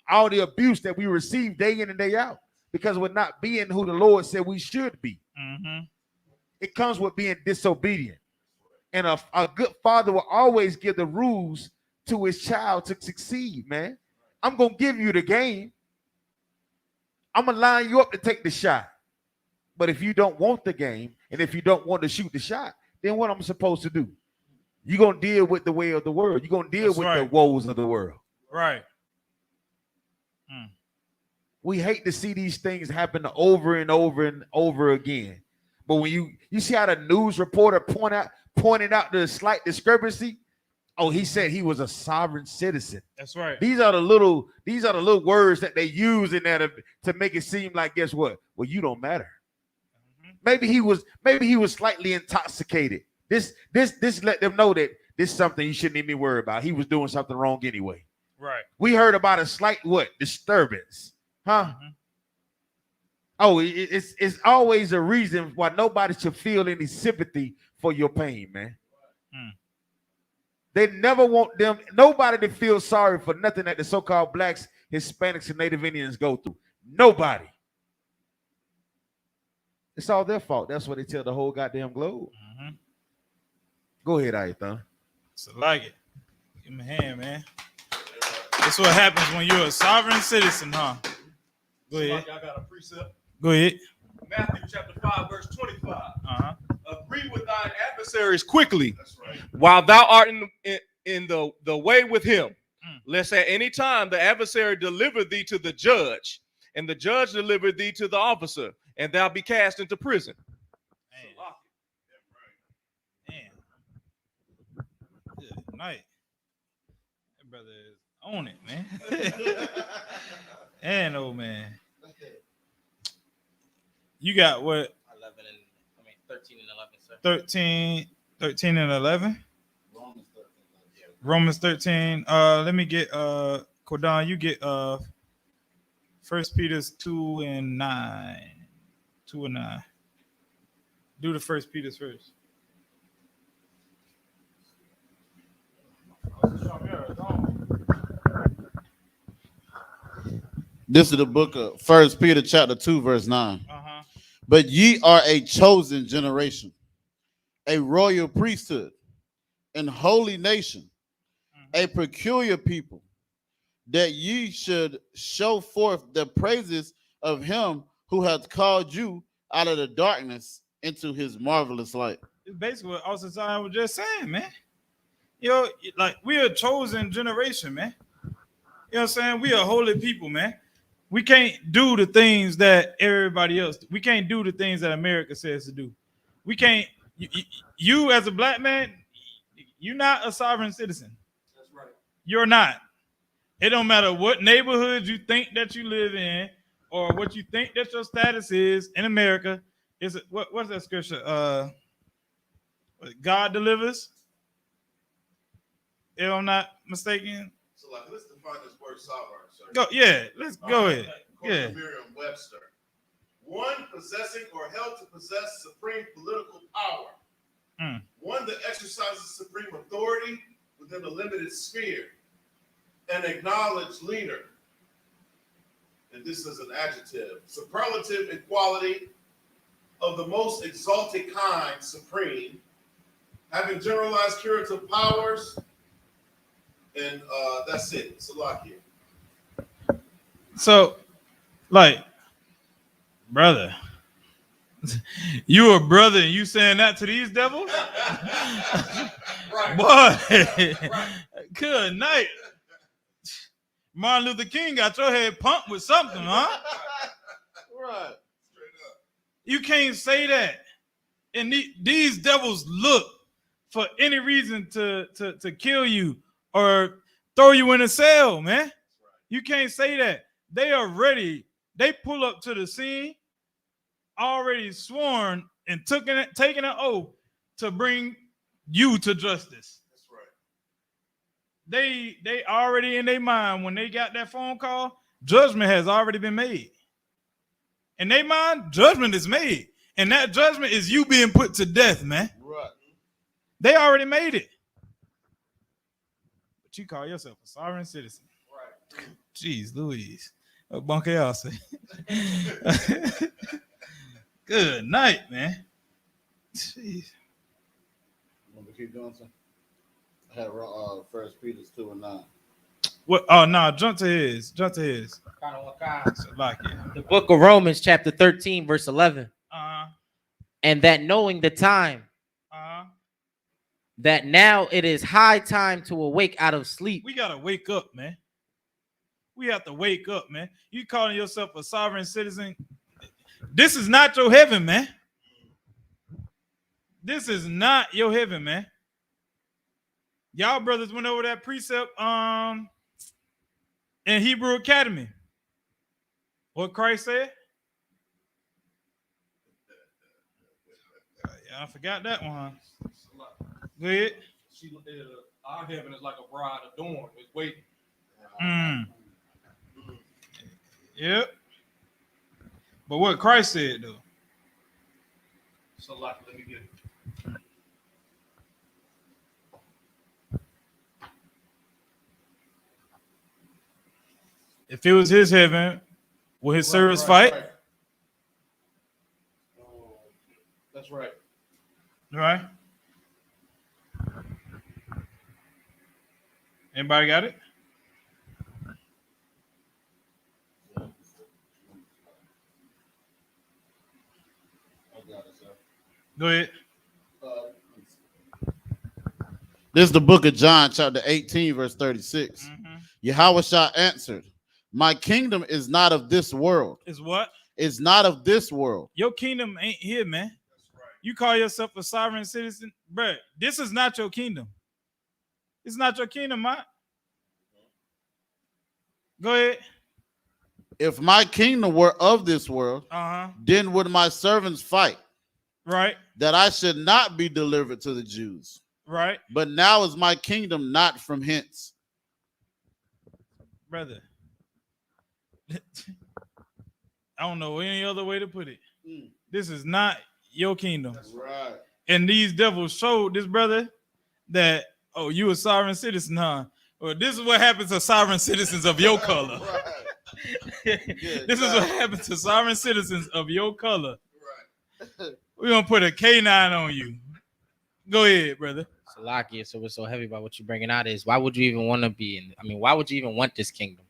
all the abuse that we receive day in and day out, because we're not being who the Lord said we should be. Mm-hmm. It comes with being disobedient. And a good father will always give the rules to his child to succeed, man. I'm going to give you the game. I'm going to line you up to take the shot. But if you don't want the game, and if you don't want to shoot the shot, then what am I supposed to do? You're going to deal with the way of the world. You're going to deal with the woes of the world. Right. We hate to see these things happen over and over and over again. But when you see how the news reporter pointed out the slight discrepancy, oh, he said he was a sovereign citizen. That's right. These are the little words that they use in there to make it seem like, guess what? Well, you don't matter. Maybe he was slightly intoxicated. This let them know that this is something you shouldn't even worry about. He was doing something wrong anyway. Right. We heard about a slight disturbance, huh? Mm-hmm. Oh, it's always a reason why nobody should feel any sympathy for your pain, man. They never want nobody to feel sorry for nothing that the so-called blacks, Hispanics, and Native Indians go through. Nobody. It's all their fault. That's what they tell the whole goddamn globe. Go ahead, Ayathan. So like it. Give him a hand, man. That's what happens when you're a sovereign citizen, huh? Go ahead. I got a precept. Go ahead. Matthew chapter 5, verse 25. Agree with thine adversaries quickly, while thou art in the way with him. Lest at any time the adversary deliver thee to the judge, and the judge deliver thee to the officer, and thou be cast into prison. Man. Good night. That brother is on it, man. And old man. You got what? 13 and 11, sir. 13 and 11? Romans 13. Let me get Cordon, you get 1 Peter's 2 and 9. 2 and 9. Do the 1 Peter's first. This is the book of 1 Peter chapter 2, verse 9. But ye are a chosen generation, a royal priesthood, and holy nation, a peculiar people, that ye should show forth the praises of him who hath called you out of the darkness into his marvelous light. It's basically what Austin Zion was just saying, man. You know, like we're a chosen generation, man. You know what I'm saying? We are holy people, man. We can't do the things that everybody else do. We can't do the things that America says to do. We can't. You as a black man, you're not a sovereign citizen. That's right. You're not. It don't matter what neighborhood you think that you live in or what you think that your status is in America. Is it what's that scripture? God delivers. If I'm not mistaken. So, like, let's define this word sovereign, sir. Go, yeah, let's go ahead. Yeah. Merriam-Webster. One possessing or held to possess supreme political power. One that exercises supreme authority within a limited sphere. An acknowledged leader. And this is an adjective. Superlative in quality, of the most exalted kind, supreme, having generalized curative powers, and that's it. Salakia. So, like, brother, you a brother and you saying that to these devils? Right. Boy, Right. Good night. Martin Luther King got your head pumped with something, huh? Right. You can't say that. And these devils look for any reason to kill you or throw you in a cell, man. You can't say that. They are ready. They pull up to the scene, already sworn and taking an oath to bring you to justice. That's right. They already in their mind when they got that phone call, judgment has already been made. In their mind, judgment is made. And that judgment is you being put to death, man. Right. They already made it. But you call yourself a sovereign citizen. Right. Jeez Louise. What Bunker y'all say? Good night, man. Jeez. Want to keep going, sir? I had 1 Peter 2 and 9. What? Oh no, jump to his. Jump to his. Like it. The book of Romans, chapter 13, verse 11. And that knowing the time, that now it is high time to awake out of sleep. We gotta wake up, man. We have to wake up, man. You calling yourself a sovereign citizen? This is not your heaven, man. This is not your heaven, man. Y'all brothers went over that precept in Hebrew Academy. What Christ said? I forgot that one. Go ahead. Our heaven is like a bride adorned. It's waiting. Yep. But what Christ said though. So let me get it. If it was his heaven, will his servants fight? Right. That's right. Right. Anybody got it? Go ahead. This is the book of John, chapter 18, verse 36. Yahushua answered, my kingdom is not of this world. Is what? It's not of this world. Your kingdom ain't here, man. That's right. You call yourself a sovereign citizen, bro. This is not your kingdom. It's not your kingdom, man. Go ahead. If my kingdom were of this world, then would my servants fight? Right. That I should not be delivered to the Jews. Right. But now is my kingdom not from hence. Brother. I don't know any other way to put it. This is not your kingdom. That's right. And these devils showed this brother that, oh, you a sovereign citizen, huh? Well, this is what happens to sovereign citizens of your color. This is what happens to sovereign citizens of your color. Right. We're going to put a K9 on you. Go ahead, brother. Salakia, so what's so heavy about what you're bringing out is why would you even want to be in? I mean, why would you even want this kingdom?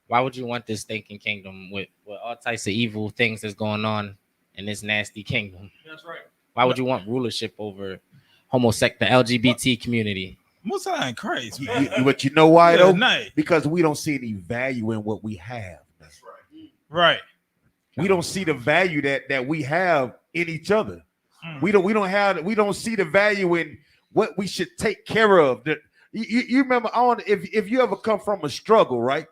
Why would you want this thinking kingdom with all types of evil things that's going on in this nasty kingdom? That's right. Why would you want rulership over the LGBT community? Most in Christ, but you know why though? Nice. Because we don't see any value in what we have. That's right. Right. We don't see the value that we have in each other. We don't see the value in what we should take care of. You remember if you ever come from a struggle, right?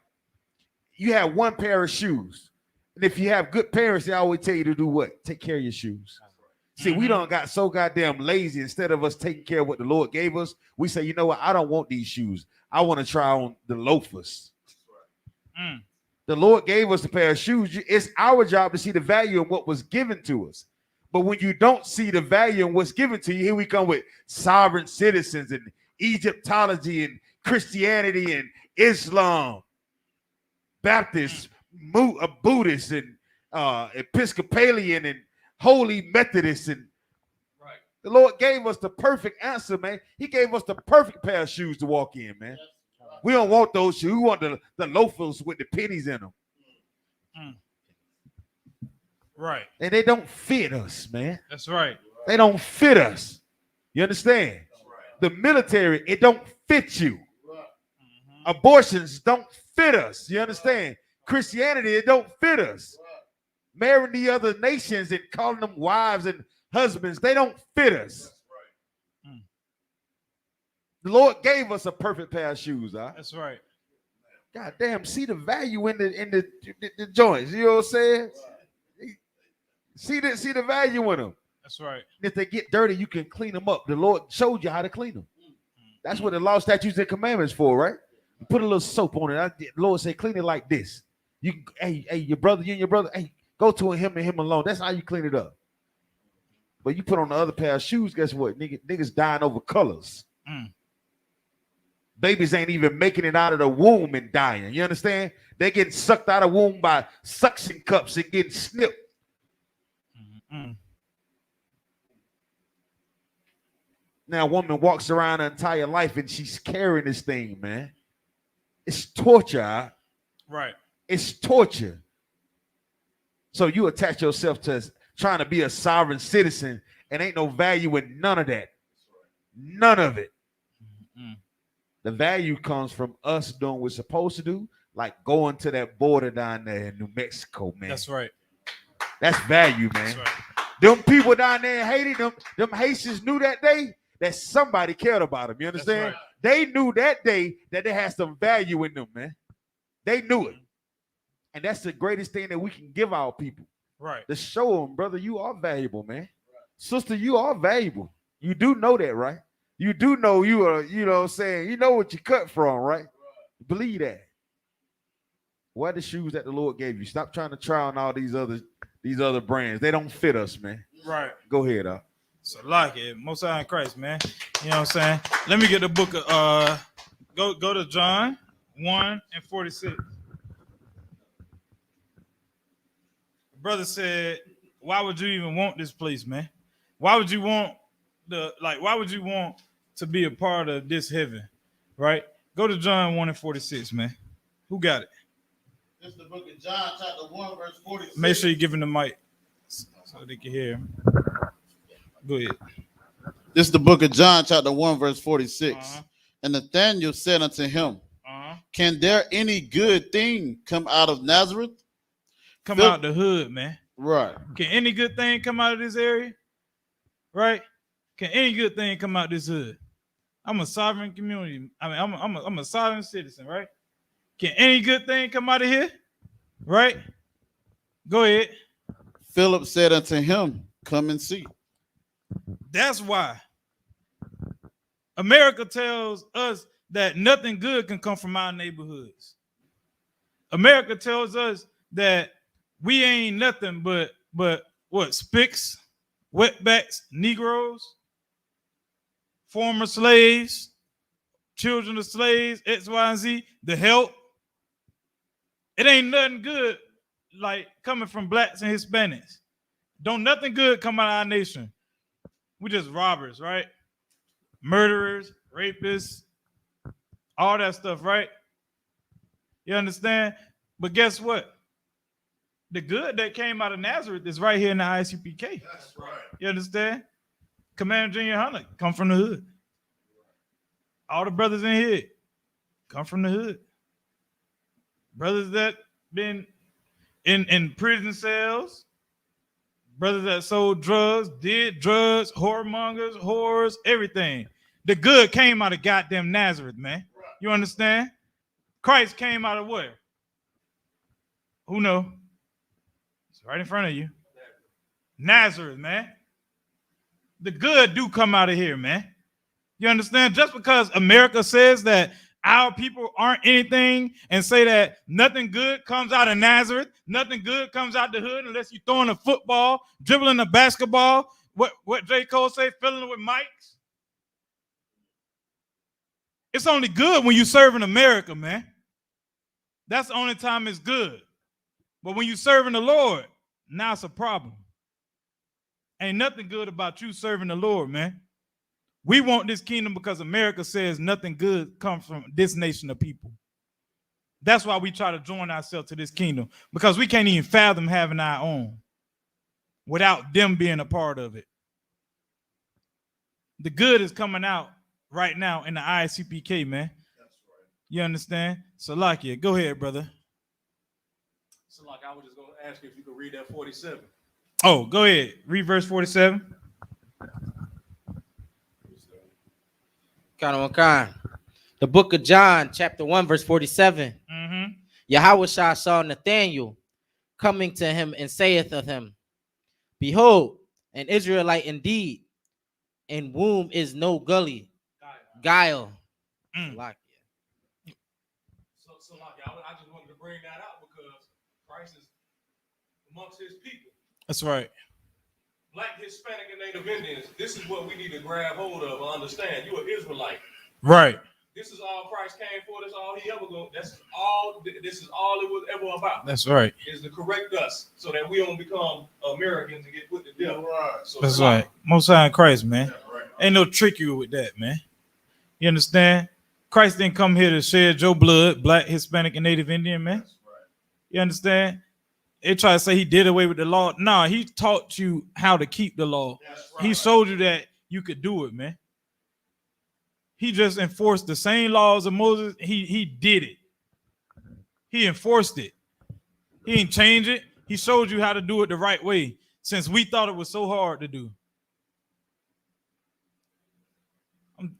You have one pair of shoes. And if you have good parents, they always tell you to do what? Take care of your shoes. See, we don't got so goddamn lazy. Instead of us taking care of what the Lord gave us, we say, you know what? I don't want these shoes. I want to try on the loafers. The Lord gave us a pair of shoes. It's our job to see the value of what was given to us. But when you don't see the value in what's given to you, here we come with sovereign citizens and Egyptology and Christianity and Islam, Baptist, Buddhist and Episcopalian and Holy Methodist. And the Lord gave us the perfect answer, man. He gave us the perfect pair of shoes to walk in, man. We don't want those shoes. We want the loafers with the pennies in them. Right. And they don't fit us, man. That's right. They don't fit us. You understand? The military, it don't fit you. Abortions don't fit us. You understand? Christianity, it don't fit us. Marrying the other nations and calling them wives and husbands, they don't fit us. The Lord gave us a perfect pair of shoes. Huh? That's right. God damn, see the value in the joints. You know what I'm saying? See the value in them. That's right. If they get dirty, you can clean them up. The Lord showed you how to clean them. That's what the law, statutes, and commandments for, right? You put a little soap on it. The Lord say, clean it like this. You can, hey, your brother, you and your brother, hey, go to him and him alone. That's how you clean it up. But you put on the other pair of shoes, guess what? Niggas dying over colors. Babies ain't even making it out of the womb and dying. You understand? They're getting sucked out of the womb by suction cups and getting snipped. Now, a woman walks around her entire life and she's carrying this thing, man. It's torture. Right. It's torture. So you attach yourself to trying to be a sovereign citizen and ain't no value in none of that. None of it. The value comes from us doing what we're supposed to do, like going to that border down there in New Mexico, man. That's right. That's value, man. That's right. Them people down there in Haiti, them Haitians knew that day that somebody cared about them. You understand? Right. They knew that day that they had some value in them, man. They knew it. And that's the greatest thing that we can give our people. Right. To show them, brother, you are valuable, man. Sister, you are valuable. You do know that, right? You do know you are, you know what I'm saying? You know what you cut from, right? Believe that. Wear the shoes that the Lord gave you. Stop trying to try on all these other brands. They don't fit us, man. Right. Go ahead, So like it, Most High in Christ, man. You know what I'm saying? Let me get the book of go to John 1:46. Brother said, why would you even want this place, man? Why would you want why would you want to be a part of this heaven? Right? Go to John 1:46, man. Who got it? This is the book of John, chapter 1, verse 46. Make sure you give him the mic so they can hear him. Go ahead. This is the book of John, chapter 1, verse 46. And Nathanael said unto him, can there any good thing come out of Nazareth? Come out the hood, man. Right. Can any good thing come out of this area? Right? Can any good thing come out of this hood? I'm a sovereign community. I mean, I'm a sovereign citizen, right? Can any good thing come out of here? Right? Go ahead. Philip said unto him, come and see. That's why America tells us that nothing good can come from our neighborhoods. America tells us that we ain't nothing but what? Spicks, wetbacks, Negroes, former slaves, children of slaves, X, Y, and Z, the help. It ain't nothing good like coming from blacks and Hispanics. Don't nothing good come out of our nation. We just robbers, right? Murderers, rapists, all that stuff, right? You understand? But guess what? The good that came out of Nazareth is right here in the I.S.U.P.K. That's right. You understand? Commander Junior YAHANNA come from the hood. All the brothers in here come from the hood. Brothers that been in prison cells, brothers that sold drugs, did drugs, whoremongers, whores, everything. The good came out of goddamn Nazareth, man. You understand? Christ came out of where? Who know? It's right in front of you. Nazareth, man. The good do come out of here, man. You understand? Just because America says that our people aren't anything and say that nothing good comes out of Nazareth, nothing good comes out the hood unless you're throwing a football, dribbling a basketball, what J. Cole say, filling it with mics. It's only good when you serve in America, man. That's the only time it's good. But when you serving the Lord, now it's a problem. Ain't nothing good about you serving the Lord, man. We want this kingdom because America says nothing good comes from this nation of people. That's why we try to join ourselves to this kingdom, because we can't even fathom having our own without them being a part of it. The good is coming out right now in the I.S.U.P.K, man. That's right. You understand? Salakia, go ahead, brother. So, like, I was just going to ask you if you could read that 47. Oh, go ahead. Read verse 47. The book of John, chapter 1, verse 47. Yahweh saw Nathanael coming to him and saith of him, behold, an Israelite indeed, in whom is no guile. So like, I just wanted to bring that out because Christ is amongst his people. That's right. Black, Hispanic, and Native Indians, this is what we need to grab hold of and understand. You're an Israelite. Right. This is all Christ came for. That's all he ever go. That's all. This is all it was ever about. That's right. Is to correct us so that we don't become Americans and get put to death. Right. So that's right. Most High in Christ, man. Yeah, right. Ain't no trickery with that, man. You understand? Christ didn't come here to shed your blood, black, Hispanic, and Native Indian, man. That's right. You understand? They try to say he did away with the law. No, he taught you how to keep the law. Right. He showed you that you could do it, man. He just enforced the same laws of Moses. He did it. He enforced it. He didn't change it. He showed you how to do it the right way, since we thought it was so hard to do.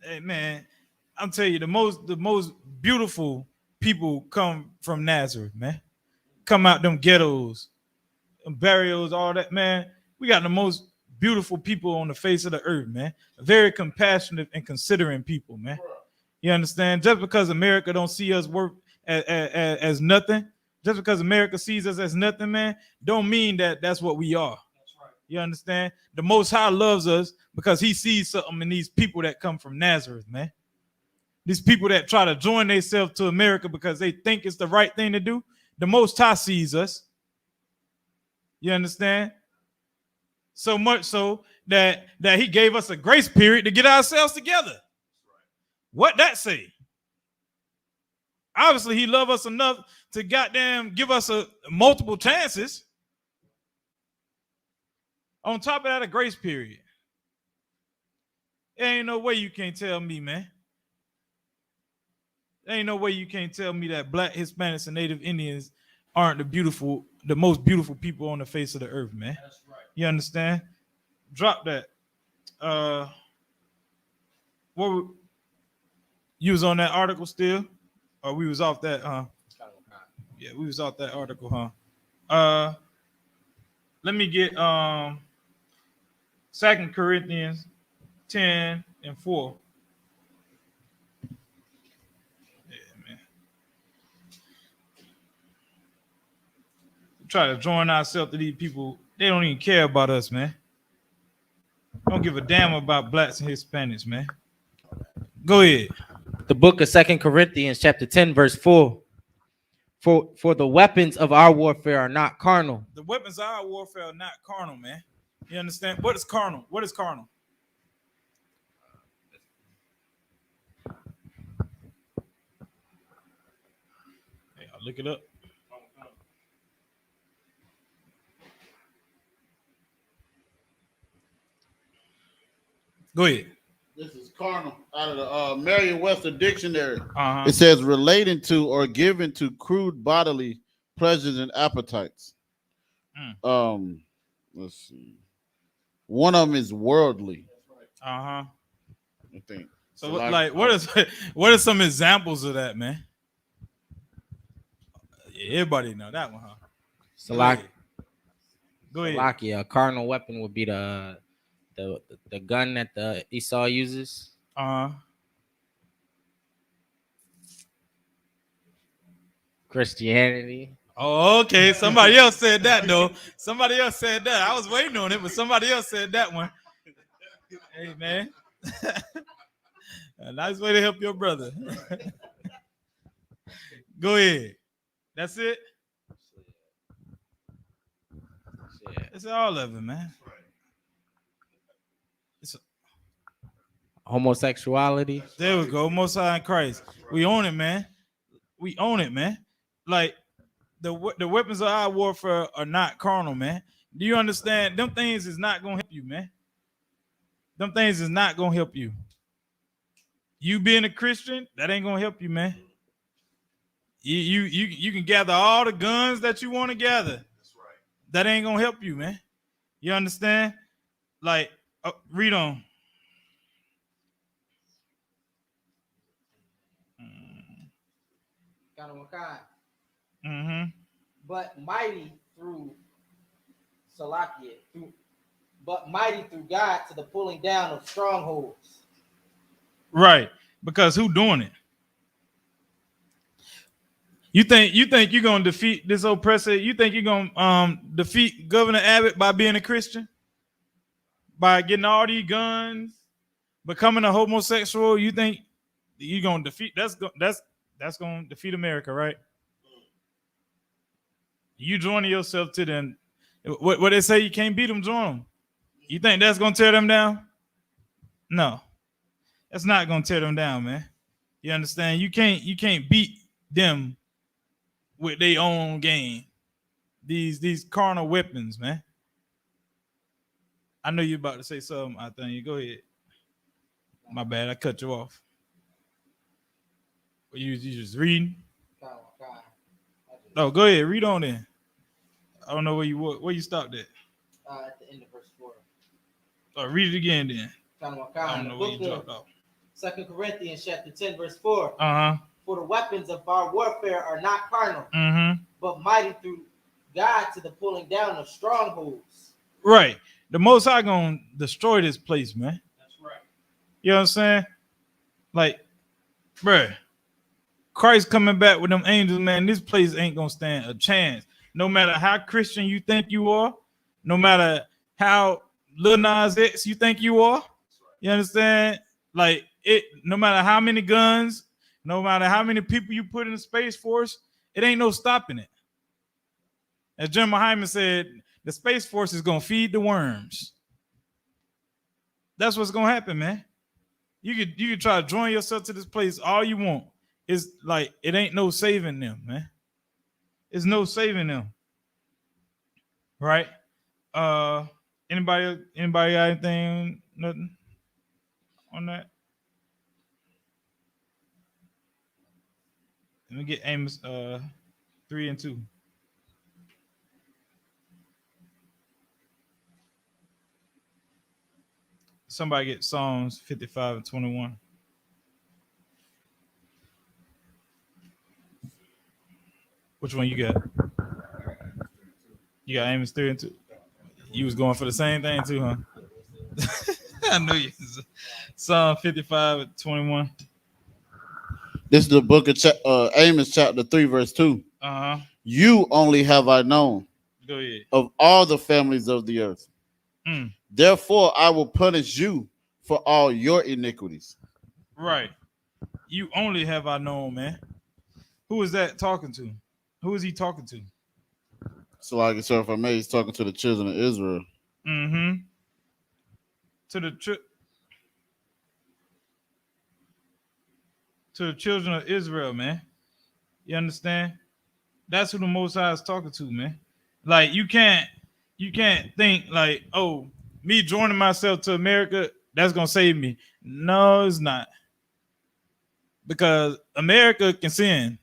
Hey, man, I'm telling you, the most beautiful people come from Nazareth, man. Come out them ghettos, them burials, all that, man. We got the most beautiful people on the face of the earth, man. Very compassionate and considering people, man. You understand? Just because America don't see us work as nothing, just because America sees us as nothing, man, don't mean that that's what we are. You understand? The Most High loves us because he sees something in these people that come from Nazareth, man. These people that try to join themselves to America because they think it's the right thing to do. The Most High sees us. You understand? So much so that he gave us a grace period to get ourselves together. What that say? Obviously, he loved us enough to goddamn give us multiple chances. On top of that, a grace period. There ain't no way you can't tell me, man. There ain't no way you can't tell me that Black, Hispanics, and Native Indians aren't the most beautiful people on the face of the earth, man. That's right. You understand? Drop that. You was on that article still? Or we was off that, huh? Yeah, we was off that article, huh? Let me get 2 Corinthians 10 and 4. Yeah, man. We try to join ourselves to these people. They don't even care about us, man. Don't give a damn about Blacks and Hispanics, man. Go ahead. The book of 2 Corinthians chapter 10, verse 4. For the weapons of our warfare are not carnal. The weapons of our warfare are not carnal, man. You understand? What is carnal? What is carnal? Hey, I'll look it up. Go ahead. This is carnal out of the Merriam-Webster Dictionary. It says relating to or given to crude bodily pleasures and appetites. Let's see. One of them is worldly. I think. So like what are some examples of that, man? Yeah, everybody know that one, huh? Go ahead. A carnal weapon would be the gun that the Esau uses. Christianity. Oh, okay. Somebody else said that though. Somebody else said that. I was waiting on it, but somebody else said that one. Hey, man. A nice way to help your brother. Go ahead. That's it. It's all of it, man. Homosexuality. There we go. Most High in Christ. We own it, man. We own it, man. Like the weapons of our warfare are not carnal, man. Do you understand? Them things is not gonna help you, man. Them things is not gonna help you. You being a Christian, that ain't gonna help you, man. You can gather all the guns that you want to gather. That's right. That ain't gonna help you, man. You understand? Like, read on. But mighty through Salakia, but mighty through God to the pulling down of strongholds. Right, because who doing it? You think you're gonna defeat this oppressor? You think you're gonna defeat Governor Abbott by being a Christian? By getting all these guns, becoming a homosexual? You think you're gonna defeat? That's gonna defeat America, right? You joining yourself to them. What they say, you can't beat them, join them. You think that's gonna tear them down? No, that's not gonna tear them down, man. You understand? You can't beat them with their own game. These carnal weapons, man. I know you're about to say something. I think you go ahead. My bad, I cut you off. You just reading? Oh, go ahead, read on then. I don't know where you stopped at. At the end of verse 4. Oh, read it again then. I don't know where you dropped off. 2 Corinthians chapter 10, verse 4. For the weapons of our warfare are not carnal, but mighty through God to the pulling down of strongholds. Right. the Most High gonna destroy this place, man. That's right. You know what I'm saying? Like, bruh, Christ coming back with them angels, man. This place ain't gonna stand a chance. No matter how Christian you think you are, no matter how Lil Nas X you think you are, you understand? Like it, no matter how many guns, no matter how many people you put in the Space Force, it ain't no stopping it. As General Hyman said, the Space Force is gonna feed the worms. That's what's gonna happen, man. You could try to join yourself to this place all you want. It's like it ain't no saving them, man. It's no saving them. Right? Anybody got anything? Nothing on that? Let me get Amos 3 and 2. Somebody get Psalms 55 and 21. Which one you got? You got Amos 3 and 2. You was going for the same thing too, huh? I knew you. Psalm 55 and 21. This is the book of Amos chapter 3, verse 2. Uh-huh. You only have I known Go ahead. of all the families of the earth. Therefore, I will punish you for all your iniquities. Right. You only have I known, man. Who is that talking to? Who is he talking to? So, like I said, if I may, he's talking to the children of Israel. Mm-hmm. To the children of Israel, man. You understand? That's who the Most High is talking to, man. Like you can't think like, oh, me joining myself to America, that's gonna save me. No, it's not. Because America can sin.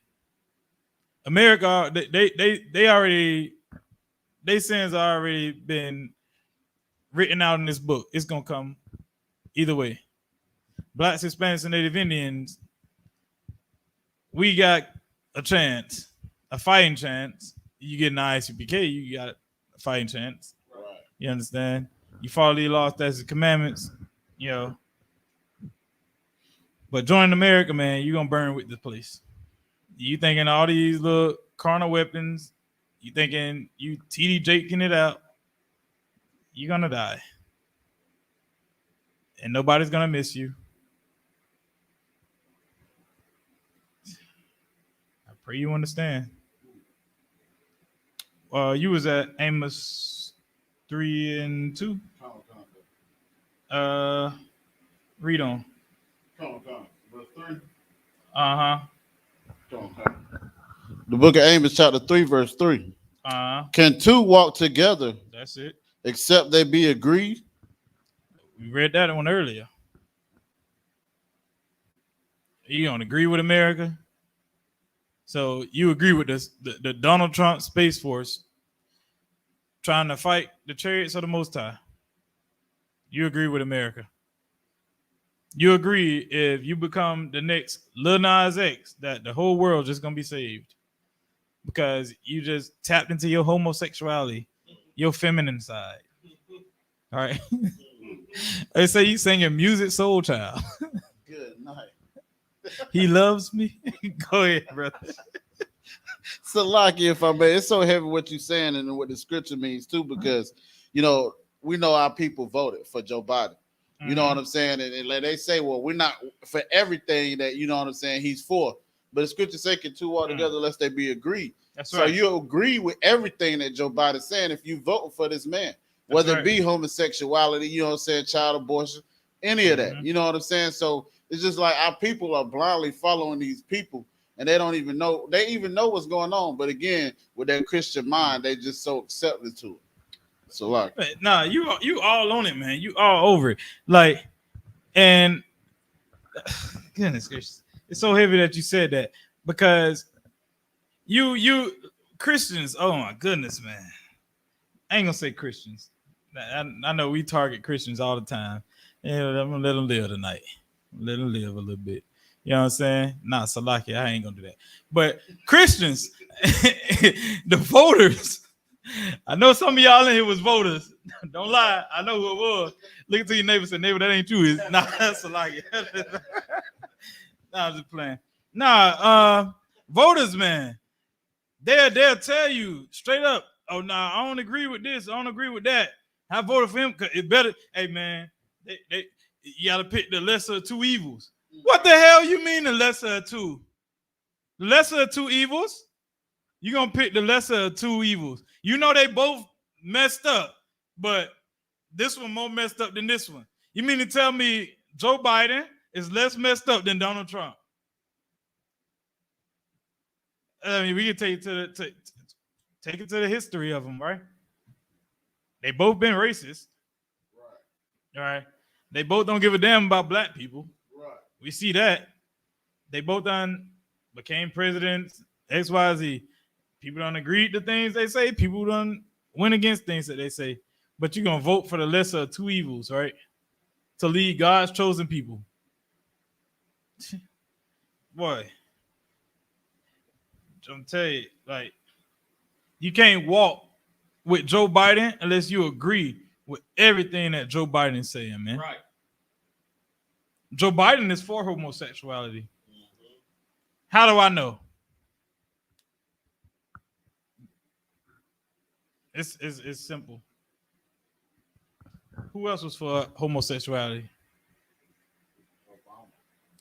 America, they already, their sins are already been written out in this book. It's gonna come either way. Blacks, Hispanics, and Native Indians, we got a chance, a fighting chance. You get an I.S.U.P.K, you got a fighting chance. Right. You understand? You follow the laws, statutes, and commandments, you know. But joining America, man, you're gonna burn with this place. You thinking all these little carnal weapons, you thinking you TD Jaking it out, you're gonna die. And nobody's gonna miss you. I pray you understand. You was at Amos 3 and 2. Read on. Verse 3. Uh-huh. The book of Amos, chapter 3, verse 3. Uh-huh. Can two walk together? That's it. Except they be agreed? We read that one earlier. You don't agree with America? So you agree with this, the Donald Trump Space Force trying to fight the chariots of the Most High. You agree with America. You agree if you become the next Lil Nas X that the whole world just gonna be saved because you just tapped into your homosexuality, your feminine side. All right. They say you singing Music Soul Child. Good night. He loves me. Go ahead, brother. Salaki, if I may, it's so heavy what you're saying and what the scripture means too, because you know we know our people voted for Joe Biden. You know what I'm saying? And like they say, well, we're not for everything that you know what I'm saying he's for. But the scripture say can two walk together unless they be agreed. That's so right. you agree with everything that Joe Biden's saying if you vote for this man, whether it be homosexuality, you know what I'm saying, child abortion, any of that. You know what I'm saying? So it's just like our people are blindly following these people and they don't even know, they even know what's going on. But again, with that Christian mind, they just so accepted to it. So like, nah, you all on it, man. You all over it. Like, and goodness gracious, it's so heavy that you said that because you Christians, oh my goodness, man. I ain't gonna say Christians. I know we target Christians all the time. And I'm gonna let them live tonight. Let them live a little bit. You know what I'm saying? Nah, Salaki, I ain't gonna do that. But Christians, the voters, I know some of y'all in here was voters. Don't lie. I know who it was. Look at your neighbor and say, neighbor, that ain't you. It's nah, that's like it. Nah, I'm just playing. Nah, voters, man. They'll tell you straight up, oh nah, I don't agree with this, I don't agree with that. I voted for him because it better. Hey man, you gotta pick the lesser of two evils. What the hell you mean the lesser of two? The lesser of two evils? You're gonna pick the lesser of two evils. You know they both messed up, but this one more messed up than this one. You mean to tell me Joe Biden is less messed up than Donald Trump? I mean, we can take it to the history of them, right? They both been racist, right? They both don't give a damn about black people. Right. We see that. They both done became presidents, X, Y, Z. People don't agree to things they say. People don't went against things that they say. But you're gonna vote for the lesser of two evils, right? To lead God's chosen people. Boy, I'm telling you, like, you can't walk with Joe Biden unless you agree with everything that Joe Biden is saying, man. Right. Joe Biden is for homosexuality. Mm-hmm. How do I know? It's simple. Who else was for homosexuality?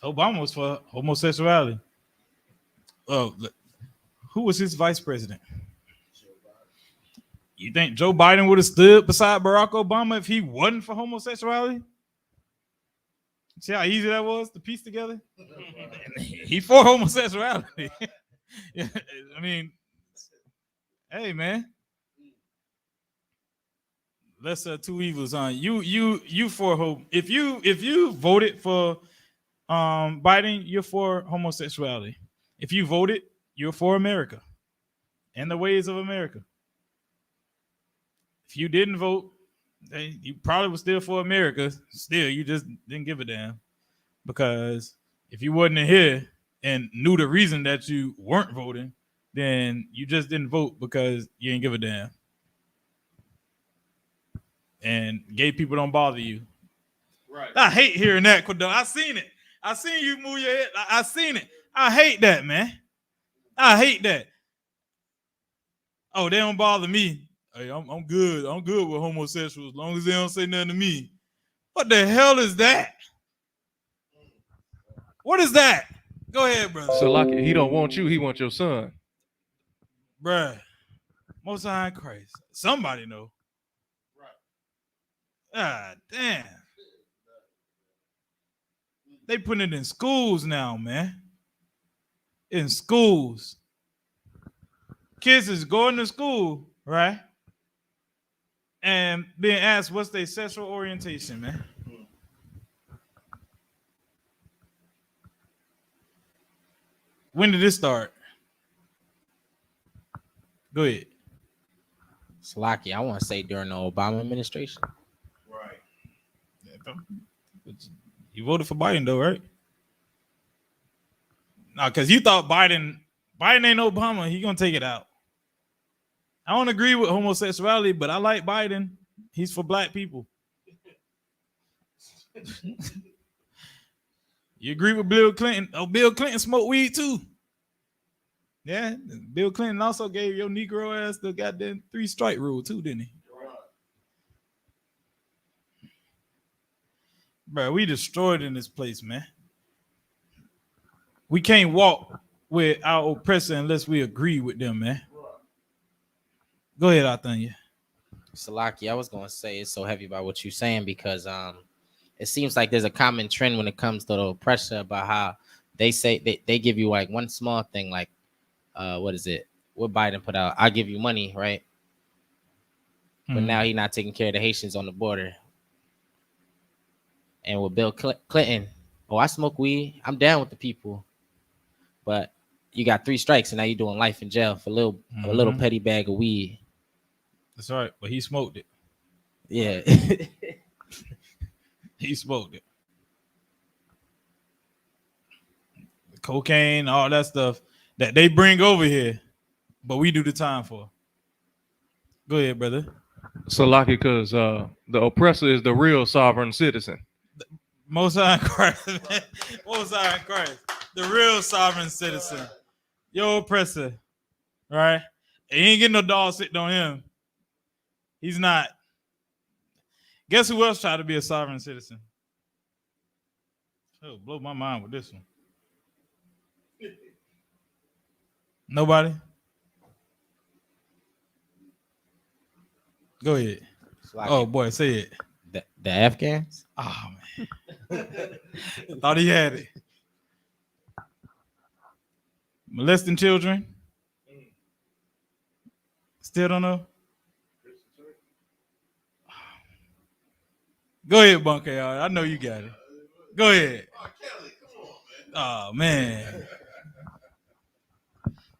Obama was for homosexuality. Oh, who was his vice president? You think Joe Biden would have stood beside Barack Obama if he wasn't for homosexuality? See how easy that was to piece together? He for homosexuality. Yeah, I mean, hey man, lesser two evils on you for hope. If you voted for Biden, you're for homosexuality. If you voted, you're for America and the ways of America. If you didn't vote, you probably was still for America. Still, you just didn't give a damn. Because if you wasn't in here and knew the reason that you weren't voting, then you just didn't vote because you didn't give a damn. And gay people don't bother you. Right. I hate hearing that, Cordell. I seen it. I seen you move your head. I seen it. I hate that, man. I hate that. Oh, they don't bother me. Hey, I'm good. I'm good with homosexuals as long as they don't say nothing to me. What the hell is that? What is that? Go ahead, brother. So, like, he don't want you. He wants your son. Bruh. Most High in Christ. Somebody know. Right. Ah, damn. They putting it in schools now, man. In schools. Kids is going to school, right? And being asked what's their sexual orientation, man. When did this start? Go ahead. Slacky, I want to say during the Obama administration. Right. You voted for Biden though, right? No, because you thought Biden ain't Obama. He gonna take it out. I don't agree with homosexuality, but I like Biden. He's for black people. You agree with Bill Clinton? Oh, Bill Clinton smoked weed too. Yeah, Bill Clinton also gave your Negro ass the goddamn 3-strike rule too, didn't he? Bro, we destroyed in this place, man. We can't walk with our oppressor unless we agree with them, man. Go ahead, Athanya. Salaki, I was going to say it's so heavy about what you're saying because it seems like there's a common trend when it comes to the oppressor about how they say they give you like one small thing, like what is it? What Biden put out? I'll give you money, right? But now he's not taking care of the Haitians on the border. And with Bill Clinton, oh, I smoke weed. I'm down with the people. But you got 3 strikes and now you're doing life in jail for a little petty bag of weed. That's right, but he smoked it. Yeah. He smoked it. Cocaine, all that stuff that they bring over here, but we do the time for. Go ahead, brother. So lucky because the oppressor is the real sovereign citizen. Most High in Christ. Most High in Christ. The real sovereign citizen. Your oppressor. Right? He ain't getting no dog sitting on him. He's not. Guess who else tried to be a sovereign citizen? Oh, blow my mind with this one. Nobody? Go ahead. Oh boy, say it. The Afghans? Oh man. I thought he had it. Molesting children. Still don't know. Go ahead, Bunker. I know you got it. Go ahead. Oh man.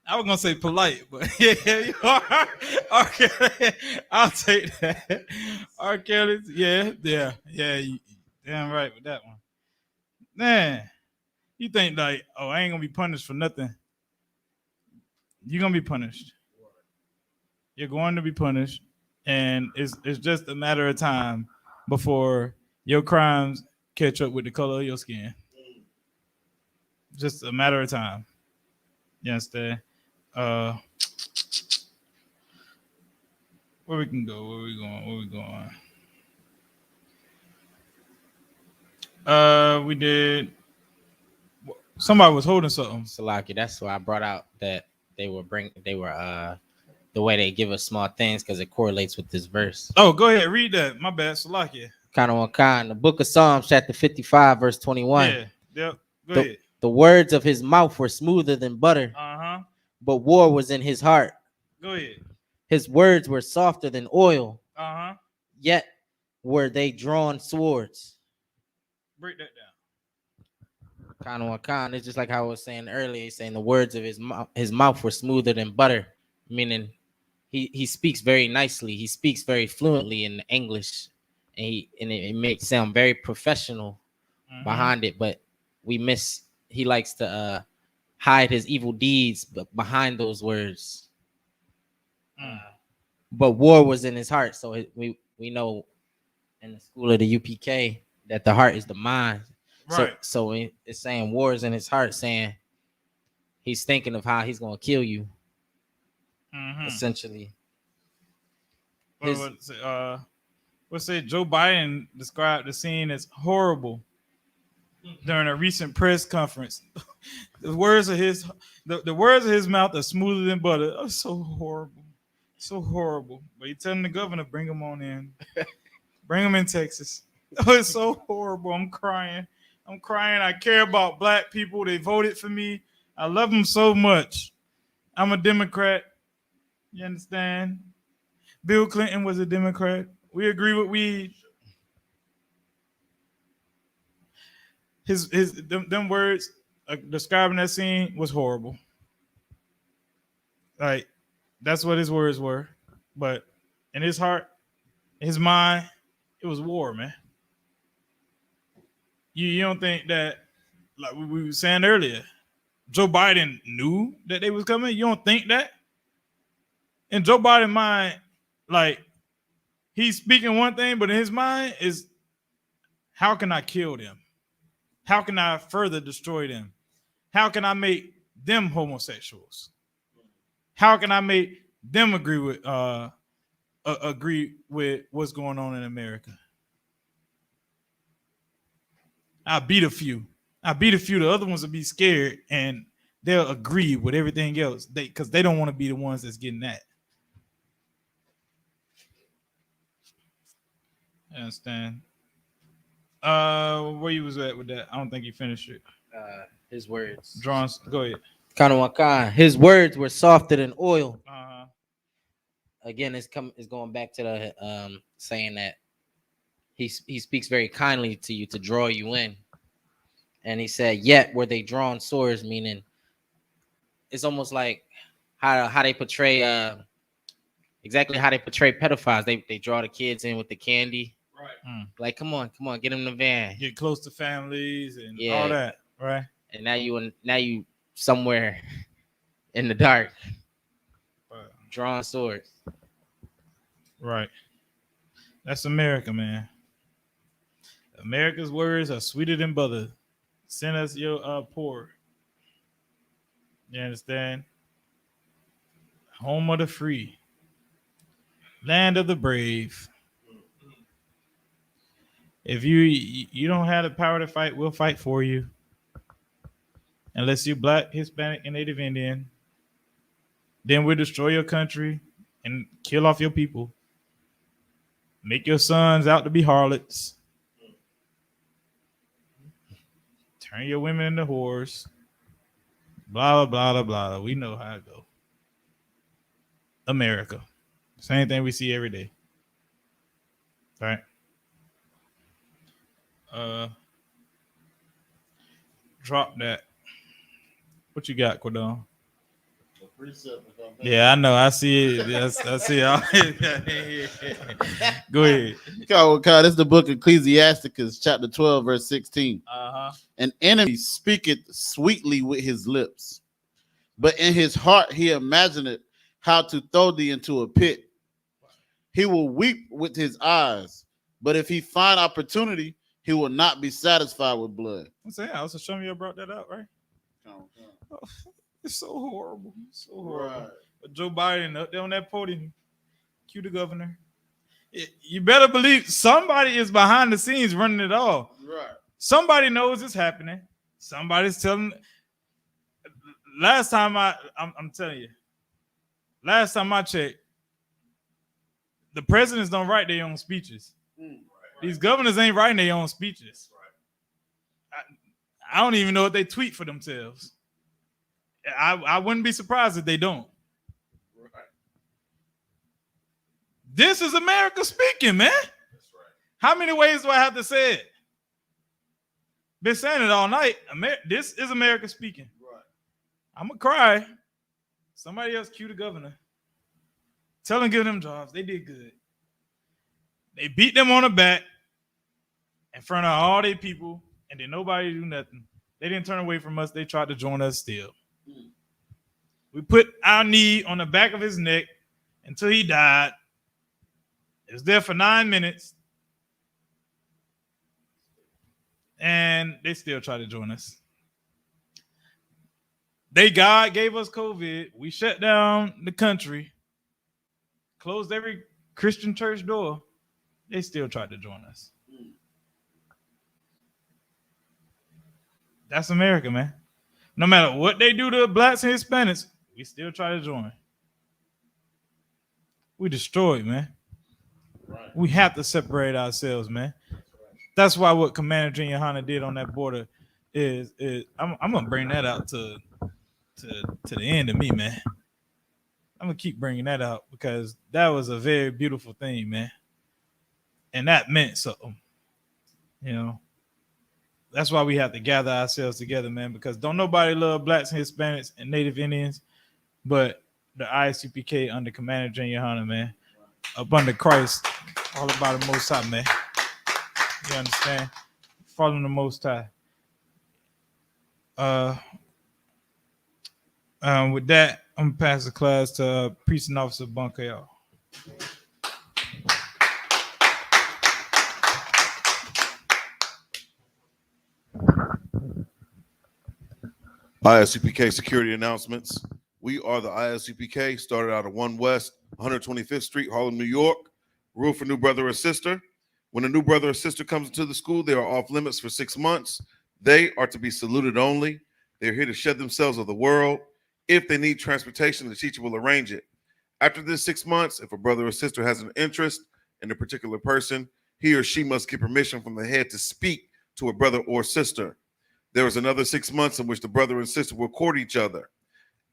I was gonna say polite, but yeah, you are. R. Kelly. I'll take that. R. Kelly, yeah. You, damn right with that one. Man, you think like, oh, I ain't gonna be punished for nothing. You're gonna be punished. You're going to be punished, and it's just a matter of time before your crimes catch up with the color of your skin. Just a matter of time. You understand? Where we can go? Where we going? We did. Somebody was holding something. Salaki, that's why I brought out that they were the way they give us small things because it correlates with this verse. Oh, go ahead, read that. My bad, Salaki. The book of Psalms, chapter 55, verse 21. Yeah, yep. Go ahead. The words of his mouth were smoother than butter, but war was in his heart. Go ahead. His words were softer than oil, yet were they drawn swords. Break that down. It's just like how I was saying earlier, saying the words of his mouth were smoother than butter, meaning he speaks very nicely. He speaks very fluently in English, and it makes sound very professional behind it. But he likes to hide his evil deeds behind those words. But war was in his heart, so we know in the school of the U.P.K. that the heart is the mind. Right. So it's saying war is in his heart, saying he's thinking of how he's gonna kill you. Essentially. Let's say Joe Biden described the scene as horrible during a recent press conference. The words of his mouth are smoother than butter. Oh, so horrible. But he's telling the governor, bring him on in. Bring him in Texas. Oh, it's so horrible. I'm crying. I care about black people. They voted for me. I love them so much. I'm a Democrat. You understand? Bill Clinton was a Democrat. We agree with weed. Them words describing that scene was horrible. Like, that's what his words were. But in his heart, his mind, it was war, man. You don't think that, like we were saying earlier, Joe Biden knew that they was coming? You don't think that? In Joe Biden's mind, like, he's speaking one thing, but in his mind is, how can I kill them? How can I further destroy them? How can I make them homosexuals? How can I make them agree with what's going on in America? I beat a few. The other ones will be scared and they'll agree with everything else. Because they don't want to be the ones that's getting that. You understand? Where you was at with that? I don't think you finished it. His words. Go ahead. His words were softer than oil. Again, it's going back to the saying that he speaks very kindly to you to draw you in. And he said, yet were they drawn swords, meaning it's almost like how they portray exactly how they portray pedophiles. They draw the kids in with the candy. Right. Like, come on, get in the van. Get close to families and all that, right? And now you somewhere in the dark. Drawing swords. Right. That's America, man. America's words are sweeter than butter. Send us your poor. You understand? Home of the free. Land of the brave. If you don't have the power to fight, we'll fight for you. Unless you're black, Hispanic, and Native Indian, then we'll destroy your country and kill off your people. Make your sons out to be harlots. Turn your women into whores. Blah, blah, blah, blah, blah. We know how it go. America. Same thing we see every day. Right? Drop that. What you got, Cordon? Yeah, I know. I see it. Yes, I see it. Go ahead. This is the book of Ecclesiasticus, chapter 12, verse 16. Uh-huh. An enemy speaketh sweetly with his lips, but in his heart he imagineth how to throw thee into a pit. He will weep with his eyes, but if he find opportunity, he will not be satisfied with blood. I'm saying, I was showing you brought that out, right? Oh, it's so horrible. So horrible. Right. But Joe Biden up there on that podium, cue the governor. You better believe somebody is behind the scenes running it all. Right. Somebody knows it's happening. Somebody's telling. Last time I'm telling you, last time I checked, the presidents don't write their own speeches. Right. These governors ain't writing their own speeches. Right. I don't even know what they tweet for themselves. I wouldn't be surprised if they don't. Right. This is America speaking, man. That's right. How many ways do I have to say it? Been saying it all night. This is America speaking. Right. I'm gonna cry. Somebody else cue the governor. Tell them give them jobs. They did good. They beat them on the back in front of all their people, and then nobody do nothing. They didn't turn away from us. They tried to join us still. We put our knee on the back of his neck until he died. It was there for 9 minutes. And they still try to join us. God gave us COVID. We shut down the country, closed every Christian church door. They still tried to join us. That's America, man. No matter what they do to blacks and Hispanics, we still try to join. We destroyed, man. Right. We have to separate ourselves, man. That's why what Commander Junior YAHANNA did on that border is I'm gonna bring that out to the end of me, man. I'm gonna keep bringing that out because that was a very beautiful thing, man, and that meant something. You know, that's why we have to gather ourselves together, man. Because don't nobody love blacks and Hispanics and Native Indians, but the I.S.U.P.K under Commander Junior YAHANNA, man, up under Christ, all about the Most High, man. You understand? Following the Most High. With that, I'm gonna pass the class to Priest and Officer Bunker, y'all. I.S.U.P.K security announcements. We are the I.S.U.P.K, started out of 1 West 125th Street, Harlem, New York. Rule for new brother or sister. When a new brother or sister comes into the school, they are off limits for 6 months. They are to be saluted only. They're here to shed themselves of the world. If they need transportation, the teacher will arrange it. After this 6 months, if a brother or sister has an interest in a particular person, he or she must get permission from the head to speak to a brother or sister. There is another 6 months in which the brother and sister will court each other.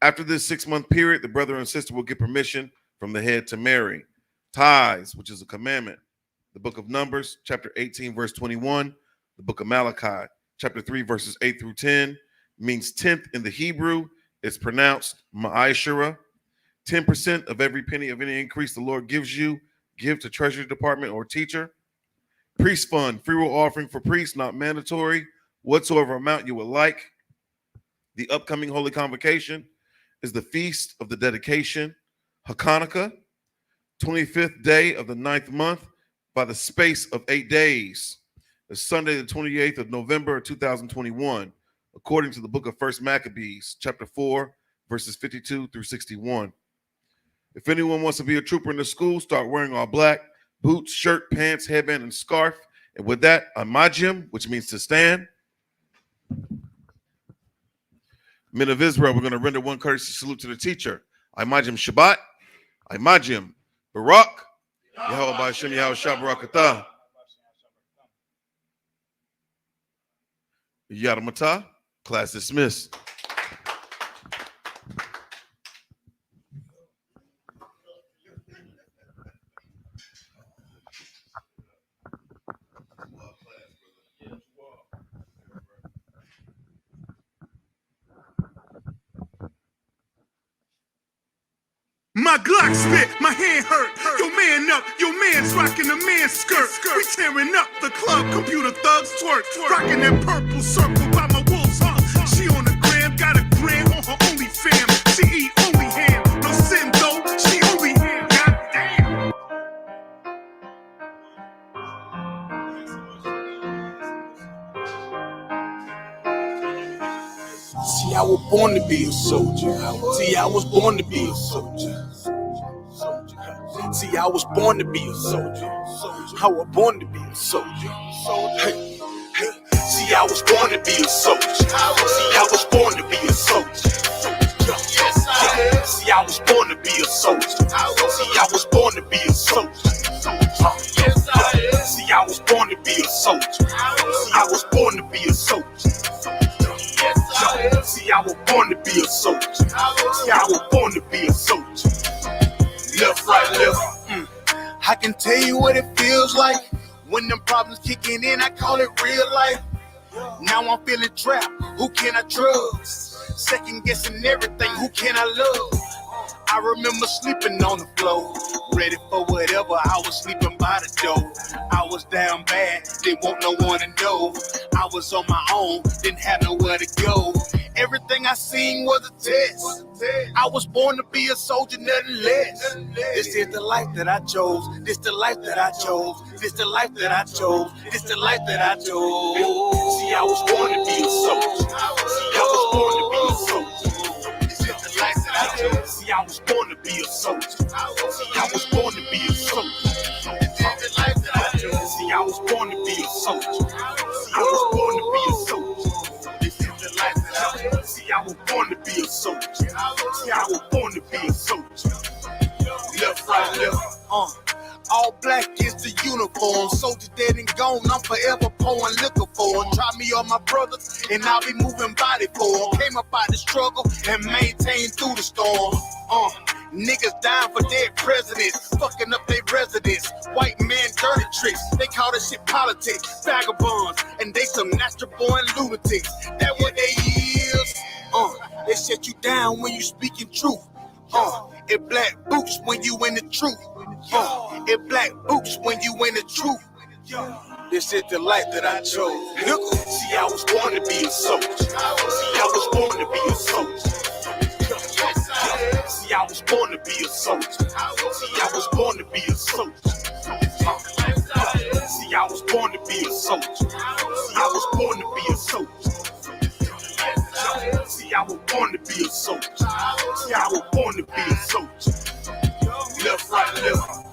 After this 6 month period, the brother and sister will get permission from the head to marry. Tithes, which is a commandment. The book of Numbers, chapter 18, verse 21. The book of Malachi, chapter 3, verses 8 through 10, means tenth in the Hebrew. It's pronounced ma'ashara. 10% of every penny of any increase the Lord gives you, give to treasury department or teacher. Priest fund, free will offering for priests, not mandatory, whatsoever amount you would like. The upcoming Holy Convocation is the Feast of the Dedication, Hanukkah. 25th day of the 9th month by the space of 8 days. The Sunday, the 28th of November, 2021, according to the book of 1 Maccabees, chapter 4, verses 52 through 61. If anyone wants to be a trooper in the school, start wearing all black, boots, shirt, pants, headband, and scarf. And with that, I.M.A.J.M, which means to stand. Men of Israel, we're going to render one courtesy salute to the teacher. I.M.A.J.M Shabbat, I.M.A.J.M Barak, Yahweh B'Hashem Yahweh Shabarakatah. Yadamata, class dismissed. My Glock spit, my hand hurt. Yo, man up, yo, man's rocking a man's skirt. We tearing up the club, computer thugs twerk. Rocking that purple circle by my wolves, huh? She on the gram, got a gram on her only fam. She eat only ham, no sin though, she only ham. Goddamn. See, I was born to be a soldier. See, I was born to be a soldier. See, I was born to be a soldier. I was born to be a soldier. Hey, hey. See, I was born to be a soldier. See, I was born to be a soldier. See, I was born to be a soldier. See, I was born to be a soldier. See, I was born to be a soldier. I was born to be a soldier. See, I was born to be a soldier. See, I was born to be a soldier. Left, right, left. I can tell you what it feels like when them problems kicking in. I call it real life. Now I'm feeling trapped. Who can I trust? Second guessing everything. Who can I love? I remember sleeping on the floor, ready for whatever. I was sleeping by the door. I was down bad, didn't want no one to know. I was on my own, didn't have nowhere to go. Everything I seen was a test. I was born to be a soldier, nothing less. This is the life that I chose. This the life that I chose. This the life that I chose. This the life that I chose. See, I was born to be a soldier. See, I was born to be a soldier. This is the life that I chose. See, I was born to be a soldier. See, I was born to be a soldier. This is the life that I chose. See, I was born to be a soldier. See, I was born to be a soldier. This is the life that I chose. See, I was born to be a soldier. See, I was born to be a soldier. Left, right, left. All black is the uniform. Soldier dead and gone, I'm forever pouring liquor for him. Try me on my brothers, and I'll be moving body for him. Came up out the struggle and maintained through the storm. Niggas dying for dead presidents, fucking up their residence. White man dirty tricks, they call this shit politics. Vagabonds, and they some natural born lunatics. That what they is. They shut you down when you speaking truth. It black boots when you in the truth. It black boots when you in the truth. This is the life that I chose. See, I was born to be a soldier. See, I was born to be a soldier. See, I was born to be a soldier. See, I was born to be a soldier. See, I was born to be a soldier. See, I was born to be a soldier. See, I was born to be a soldier. See, I was born to be a soldier. Left, right, left.